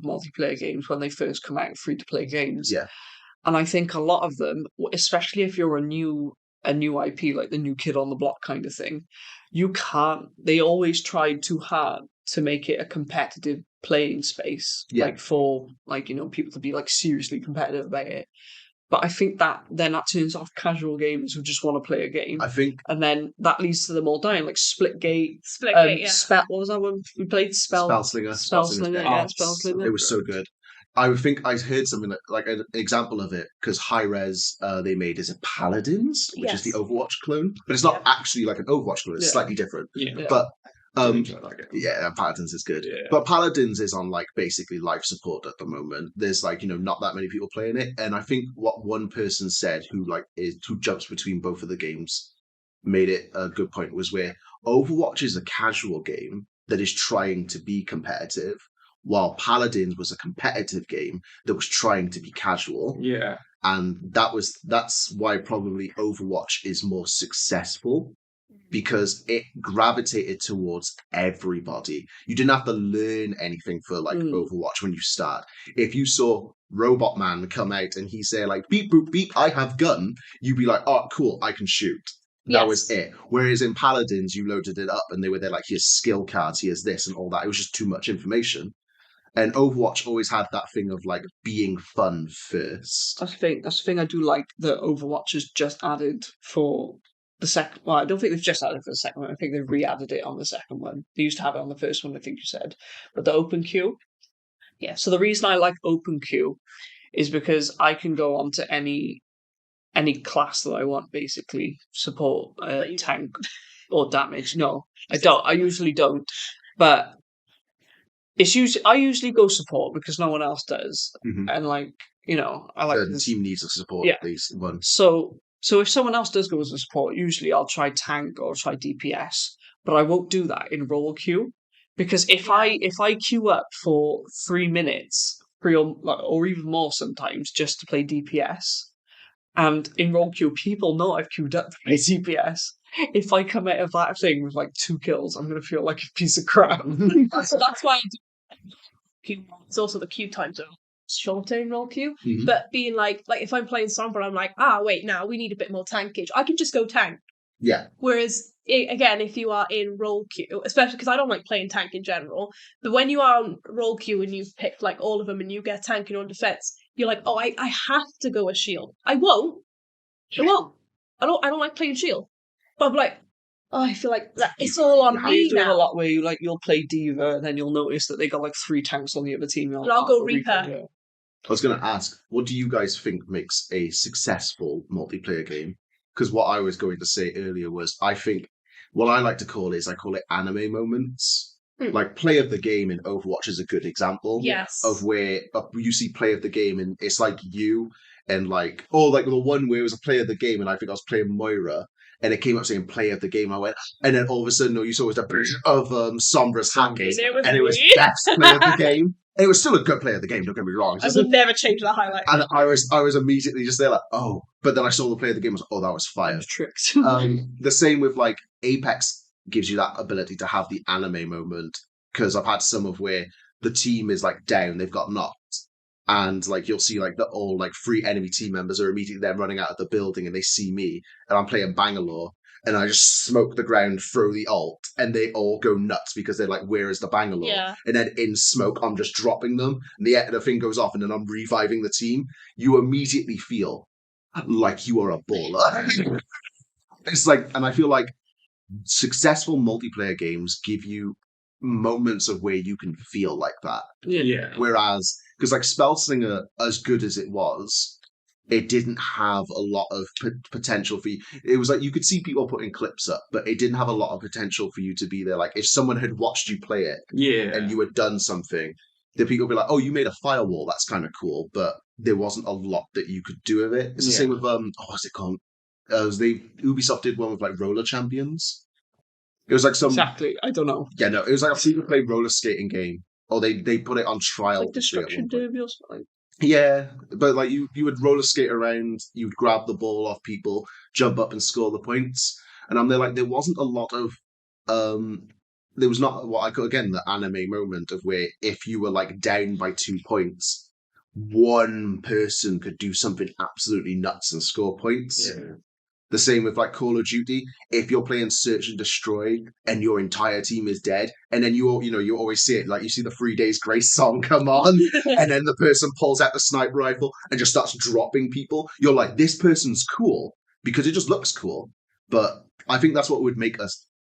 multiplayer games when they first come out, free to play games. Yeah. And I think a lot of them, especially if you're a new IP, like the new kid on the block kind of thing, you can't. They always tried too hard to make it a competitive playing space, Yeah. for people to be seriously competitive about it. But I think that turns off casual gamers who just want to play a game. I think, And then that leads to them all dying, Splitgate, yeah. What was that one we played? Spellslinger. Spellslinger, yeah, Spellslinger. It was so good. I would think I heard something an example of it because High Res they made is it Paladins, which is the Yes. Overwatch clone, but it's not actually an Overwatch clone. It's Yeah. slightly different. Yeah. But I enjoy that game. yeah, Paladins is good. Yeah. But Paladins is on basically life support at the moment. There's not that many people playing it, and I think what one person said who jumps between both of the games made it a good point was where Overwatch is a casual game that is trying to be competitive, while Paladins was a competitive game that was trying to be casual. Yeah. And that's why probably Overwatch is more successful, because it gravitated towards everybody. You didn't have to learn anything for Overwatch when you start. If you saw Robot Man come out and he say beep boop beep, I have gun, you'd be like, oh cool, I can shoot. That was it. Whereas in Paladins, you loaded it up and they were there here's skill cards, here's this and all that. It was just too much information. And Overwatch always had that thing of being fun first. That's the thing I do like that Overwatch has just added for the second. Well, I don't think they've just added for the second one. I think they've re-added it on the second one. They used to have it on the first one, I think you said. But the open queue. Yeah. So the reason I like open queue is because I can go on to any class that I want, basically support, tank, or damage. No, I don't. I usually don't. But I usually go support because no one else does, Mhm. and I like The team needs to support these ones. So if someone else does go as a support, usually I'll try tank or try DPS, but I won't do that in role queue because if I queue up for 3 minutes, or even more sometimes, just to play DPS, and in role queue people know I've queued up to play DPS. If I come out of that thing with 2 kills, I'm gonna feel like a piece of crap. So that's why I do queue. It's also the queue time zone. short-term role queue. Mhm. But being like if I'm playing Sombra, I'm like, wait, now we need a bit more tankage. I can just go tank. Yeah. Whereas, again, if you are in role queue, especially because I don't like playing tank in general, but when you are on role queue and you've picked like all of them and you get tank and on defense, you're like, I have to go a shield. I won't. I don't like playing shield. But I'm like, I feel like that it's all on Are me you doing now. a lot where you'll play Diva and then you'll notice that they got like 3 tanks on the other team. And I'll go Reaper. Yeah. I was going to ask, what do you guys think makes a successful multiplayer game? Because what I was going to say earlier was, I think what I like to call I call it anime moments. Like play of the game in Overwatch is a good example Yes. of where you see play of the game and it's like you and like the one where it was a play of the game and I think I was playing Moira and it came up saying play of the game. I went, and then all of a sudden, you saw it was the bridge of Sombra's hacking, and it was best play of the game. And it was still a good play of the game. Don't get me wrong. I will never change that highlight. And I was immediately just there like, oh, but then I saw the play of the game. I was like, oh, that was I fire. was tricked. The same with like Apex gives you that ability to have the anime moment because I've had some of where the team is like down, they've got knocked. And like you'll see like all like 3 enemy team members are immediately then running out of the building and they see me and I'm playing Bangalore and I just smoke the ground, throw the ult, and they all go nuts because they're like, where is the Bangalore? Yeah. And then in smoke, I'm just dropping them and the thing goes off and then I'm reviving the team. You immediately feel like you are a baller. It's like, and I feel like successful multiplayer games give you moments of where you can feel like that. Yeah. Whereas, because like Spellslinger, as good as it was, it didn't have a lot of potential for you. It was like you could see people putting clips up, but it didn't have a lot of potential for you to be there. Like if someone had watched you play it and you had done something, the people would be like, oh, you made a firewall, that's kind of cool, but there wasn't a lot that you could do with it. It's the same with, what's it called? Ubisoft did one with like Roller Champions. It was like some... Exactly, I don't know. Yeah, no, it was like a free-to-play roller skating game. Or they put it on trial. Like Destruction Derby or something. Yeah, but like you would roller skate around, you'd grab the ball off people, jump up and score the points. And I'm there like, there wasn't a lot of... there was not what I call, again, the anime moment of where if you were like down by 2 points, one person could do something absolutely nuts and score points. Yeah. The same with like Call of Duty. If you're playing Search and Destroy and your entire team is dead, and then you always see it, like you see the 3 Days Grace song come on, and then the person pulls out the sniper rifle and just starts dropping people. You're like, this person's cool because it just looks cool. But I think that's what would make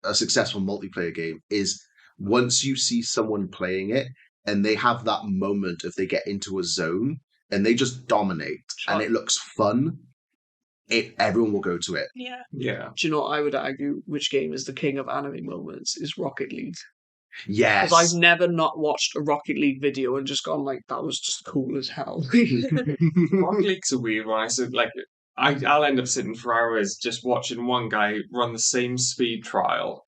a successful multiplayer game is once you see someone playing it and they have that moment if they get into a zone and they just dominate and it looks fun. Everyone will go to it. Yeah. Do you know what I would argue which game is the king of anime moments is Rocket League. Yes. Because I've never not watched a Rocket League video and just gone like, that was just cool as hell. Rocket League's a weird one. I said, like, I'll end up sitting for hours just watching one guy run the same speed trial.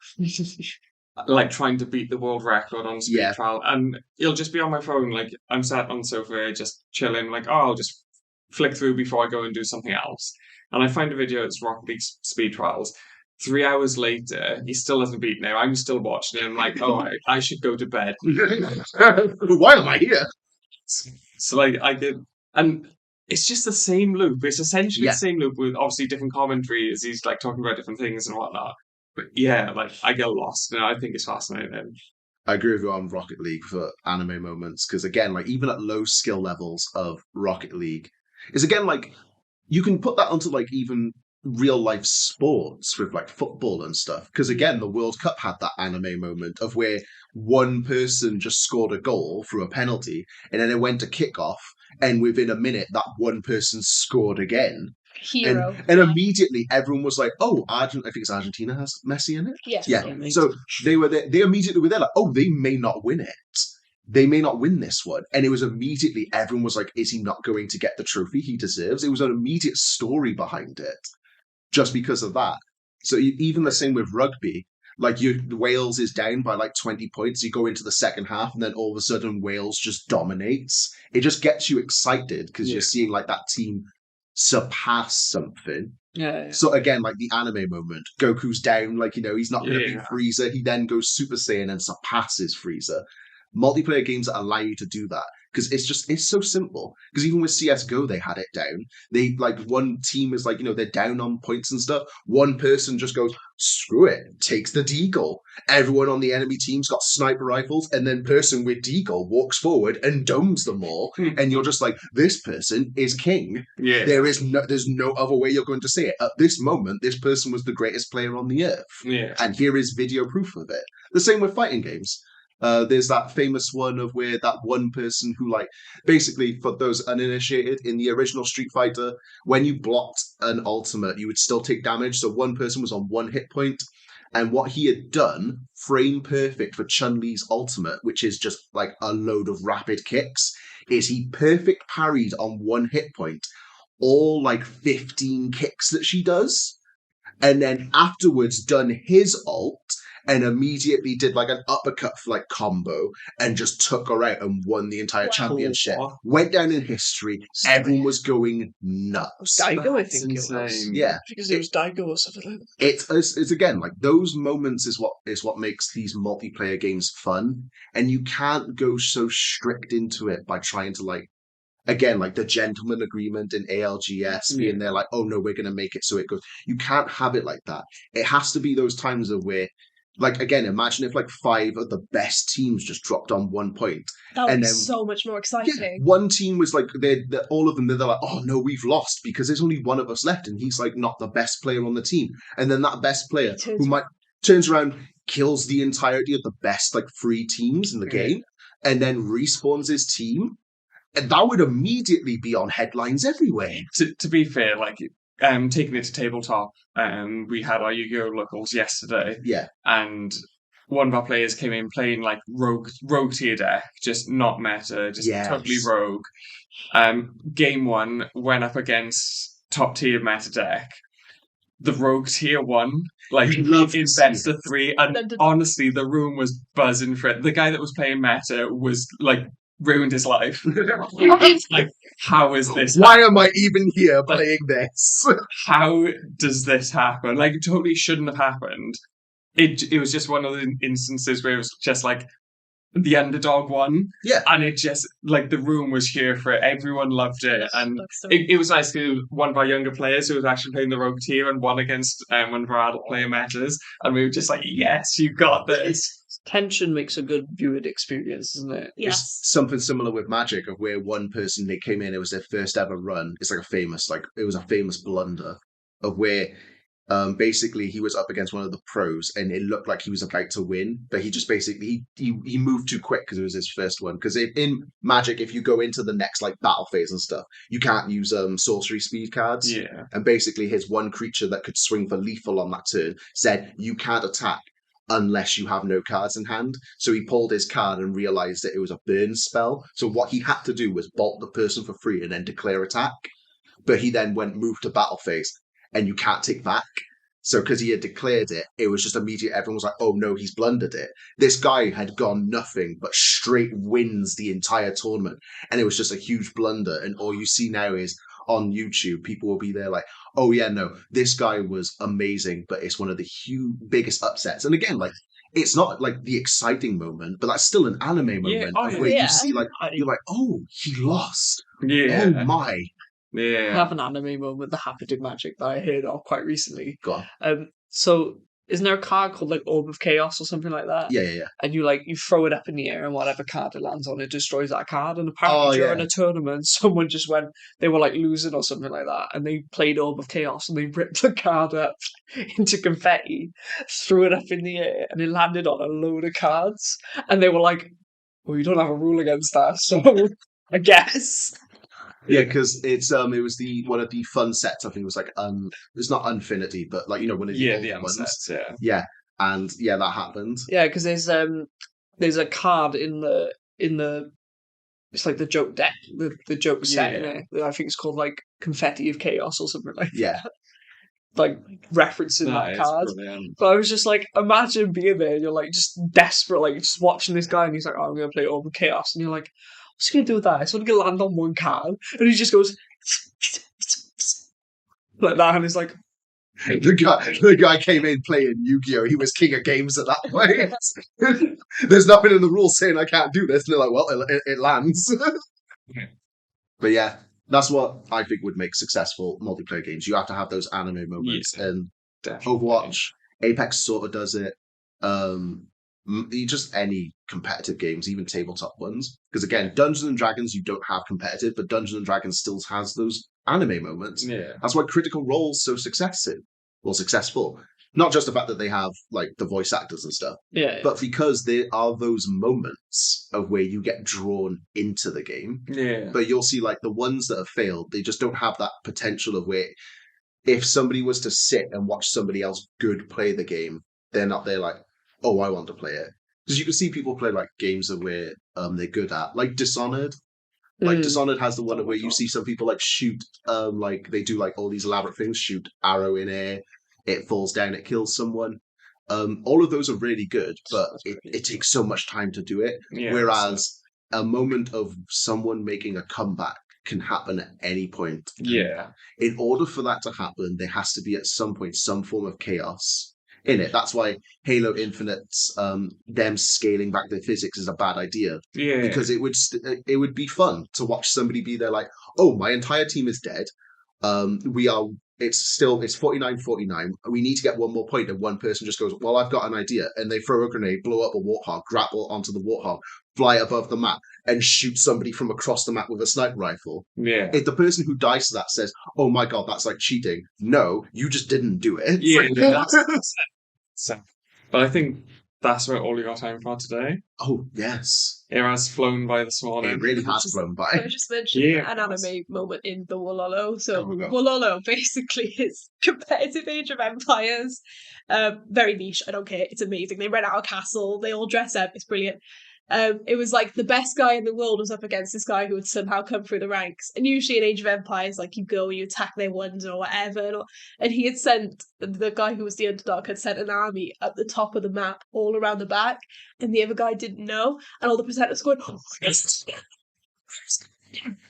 Like trying to beat the world record on speed trial. And he'll just be on my phone, like I'm sat on the sofa just chilling, like, I'll just flick through before I go and do something else. And I find a video, it's Rocket League speed trials. 3 hours later, he still hasn't beaten it. I'm still watching it. I'm like, oh, I should go to bed. Why am I here? So like I did, and it's just the same loop. It's essentially the same loop with obviously different commentary as he's like talking about different things and whatnot. But yeah, like I get lost and I think it's fascinating. I agree with you on Rocket League for anime moments because again, like even at low skill levels of Rocket League, is again like you can put that onto like even real life sports with like football and stuff. Because again, the World Cup had that anime moment of where one person just scored a goal through a penalty and then it went to kickoff. And within a minute, that one person scored again. Hero. And immediately everyone was like, oh, I think it's Argentina has Messi in it. Yes. Yeah. So they were there, they immediately were there like, oh, they may not win it. They may not win this one. And it was immediately, everyone was like, is he not going to get the trophy he deserves? It was an immediate story behind it just because of that. So even the same with rugby, like Wales is down by like 20 points. You go into the second half and then all of a sudden Wales just dominates. It just gets you excited because you're seeing like that team surpass something. Yeah. So again, like the anime moment, Goku's down, like, he's not going to beat Frieza. He then goes Super Saiyan and surpasses Frieza. Multiplayer games that allow you to do that. because it's so simple. Because even with CS:GO, they had it down. They like one team is like, they're down on points and stuff. One person just goes, screw it, takes the deagle. Everyone on the enemy team's got sniper rifles, and then person with deagle walks forward and domes them all. And you're just like, this person is king. Yeah. There's no other way you're going to say it. At this moment, this person was the greatest player on the earth. Yeah. And here is video proof of it. The same with fighting games. There's that famous one of where that one person who, like, basically, for those uninitiated, in the original Street Fighter, when you blocked an ultimate, you would still take damage. So one person was on 1 hit point. And what he had done, frame perfect for Chun-Li's ultimate, which is just like a load of rapid kicks, is he perfect parried on 1 hit point all like 15 kicks that she does, and then afterwards done his ult and immediately did like an uppercut like combo and just took her out and won the entire championship. Went down in history. Everyone was going nuts. Daigo, I think it insane. was. Yeah, Because it was Daigo or something like that. it's again like those moments is what makes these multiplayer games fun, and you can't go so strict into it by trying to like. Again, like the gentleman agreement in ALGS being there, like, oh no, we're going to make it so it goes. You can't have it like that. It has to be those times of where, like, again, imagine if like 5 of the best teams just dropped on 1 point. That would And be then- so much more exciting. Yeah, one team was like, all of them, they're like, oh no, we've lost because there's only one of us left, and he's like not the best player on the team. And then that best player turns around, kills the entirety of the best like 3 teams in the game, and then respawns his team. And that would immediately be on headlines everywhere. To be fair, like taking it to tabletop, we had our Yu-Gi-Oh! Locals yesterday, Yeah. and one of our players came in playing like rogue tier deck, just not meta, just totally rogue. Game 1 went up against top tier meta deck. The rogue tier won, like in best of 3, and honestly, the room was buzzing for it. The guy that was playing meta was like ruined his life. Like, how is this? Why am I even here playing this? How does this happen? Like, it totally shouldn't have happened. It was just one of the instances where it was just like the underdog won. Yeah. And it just, like, the room was here for it. Everyone loved it. And it was nice because one of our younger players who was actually playing the rogue tier and won against one of our adult player matches. And we were just like, yes, you got this. Tension makes a good viewing experience, isn't it? Yes. It's something similar with Magic, of where one person, they came in, it was their first ever run. It's like it was a famous blunder of where basically he was up against one of the pros and it looked like he was about to win, but he just basically he moved too quick because it was his first one. Because in Magic, if you go into the next like battle phase and stuff, you can't use sorcery speed cards. Yeah. And basically his one creature that could swing for lethal on that turn said you can't attack unless you have no cards in hand. So he pulled his card and realized that it was a burn spell. So what he had to do was bolt the person for free and then declare attack. But he then moved to battle phase, and you can't take back. So because he had declared it, it was just immediate. Everyone was like, oh no, he's blundered it. This guy had gone nothing but straight wins the entire tournament. And it was just a huge blunder. And all you see now is on YouTube, people will be there like, oh yeah, no, this guy was amazing, but it's one of the biggest upsets. And again, like, it's not like the exciting moment, but that's still an anime moment where you see like, you're like, oh, he lost. Yeah. Oh my. Yeah. I have an anime moment that happened in Magic that I heard of quite recently. Go on. So isn't there a card called like Orb of Chaos or something like that? Yeah. And you throw it up in the air and whatever card it lands on, it destroys that card. And apparently during a tournament, someone just went, they were like losing or something like that, and they played Orb of Chaos and they ripped the card up into confetti, threw it up in the air, and it landed on a load of cards. And they were like, well, you don't have a rule against that, so I guess. Yeah, because it was one of the fun sets. I think it was like it's not Infinity, but like one of the old ones. Sets, yeah, and that happened. Yeah, because there's a card in the it's like the joke deck, the joke set in it. I think it's called like Confetti of Chaos or something like that. Like referencing that card. Brilliant. But I was just like, imagine being there and you're like just desperate, like just watching this guy and he's like, oh, I'm gonna play Orb of Chaos, and you're like, what's he gonna do with that? It's only gonna land on one card, and he just goes like that, and he's like, The guy came in playing Yu-Gi-Oh! He was king of games at that point. There's nothing in the rules saying I can't do this. And they're like, well, it lands. But yeah, that's what I think would make successful multiplayer games. You have to have those anime moments. Yeah, And definitely. Overwatch, Apex sort of does it. Just any competitive games, even tabletop ones. Because again, Dungeons and Dragons, you don't have competitive, but Dungeons and Dragons still has those anime moments. Yeah. That's why Critical Role's so successful. Not just the fact that they have like the voice actors and stuff, Yeah. but because there are those moments of where you get drawn into the game. Yeah. But you'll see like the ones that have failed, they just don't have that potential of where if somebody was to sit and watch somebody else good play the game, they're not there like, oh, I want to play it. Because you can see people play like games that where they're good at, like Dishonored. Like Dishonored has the one where you see some people like shoot, like they do like all these elaborate things, shoot arrow in air, it falls down, it kills someone. All of those are really good, but it takes so much time to do it. Yeah, Whereas a moment of someone making a comeback can happen at any point. Yeah. In order for that to happen, there has to be at some point some form of chaos in it. That's why Halo Infinite's them scaling back their physics is a bad idea. Yeah. Because it would be fun to watch somebody be there like, oh, my entire team is dead. It's 49-49. We need to get one more point, and one person just goes, well, I've got an idea, and they throw a grenade, blow up a warthog, grapple onto the warthog, fly above the map, and shoot somebody from across the map with a sniper rifle. Yeah. If the person who dies to that says, oh my god, that's like cheating, no, you just didn't do it. Yeah. So, but I think that's about all we got time for today. Oh, yes. It has flown by this morning. It really has flown by. I just mentioned an anime moment in the Wololo. So Wololo basically is competitive Age of Empires. Very niche. I don't care. It's amazing. They rent out a castle. They all dress up. It's brilliant. It was like the best guy in the world was up against this guy who had somehow come through the ranks. And usually in Age of Empires, like you go and you attack their ones or whatever. And he had sent, the guy who was the underdog had sent an army up the top of the map all around the back. And the other guy didn't know. And all the presenters going, oh, and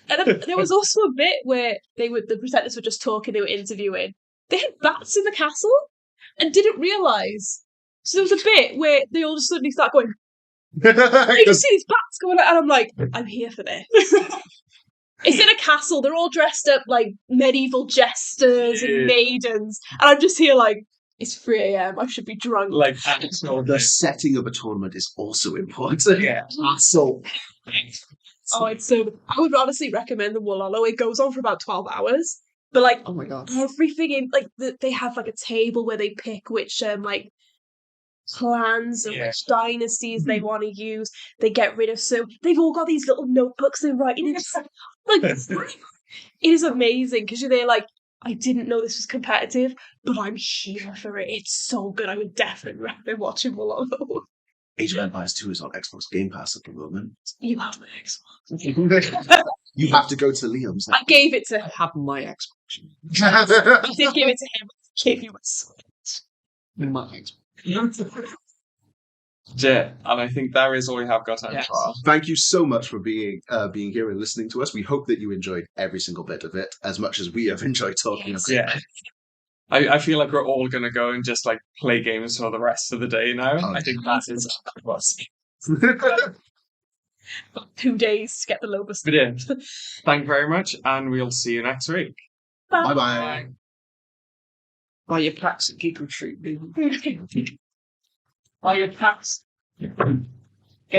then there was also a bit where the presenters were just talking, they were interviewing. They had bats in the castle and didn't realise. So there was a bit where they all just suddenly start going, you can see these bats going out, and I'm like, I'm here for this. It's in a castle, they're all dressed up like medieval jesters and maidens, and I'm just here like, it's 3 a.m, I should be drunk. Like, the setting of a tournament is also important. Yeah. Castle. Oh, it's so... I would honestly recommend the Wololo. It goes on for about 12 hours. But, like, oh my god, everything in... Like, they have, like, a table where they pick which, like, clans and which dynasties they want to use. They get rid of... So, they've all got these little notebooks they're writing in. Like, it is amazing, because you're there, like, I didn't know this was competitive, but I'm here for it. It's so good. I would definitely recommend watching Wololo. Age of Empires 2 is on Xbox Game Pass at the moment. You have my Xbox. You have to go to Liam's. I gave it to him. have my Xbox. I did give it to him. I gave you my Switch. My Xbox. Yeah, and I think that is all we have got time for. Thank you so much for being here and listening to us. We hope that you enjoyed every single bit of it as much as we have enjoyed talking about it. Yeah. I feel like we're all going to go and just like play games for the rest of the day now. Oh, I think that is us. 2 days to get the Lobus. But yeah, thank you very much, and we'll see you next week. Bye bye. Buy your packs at Geek Retreat, baby. Buy your packs.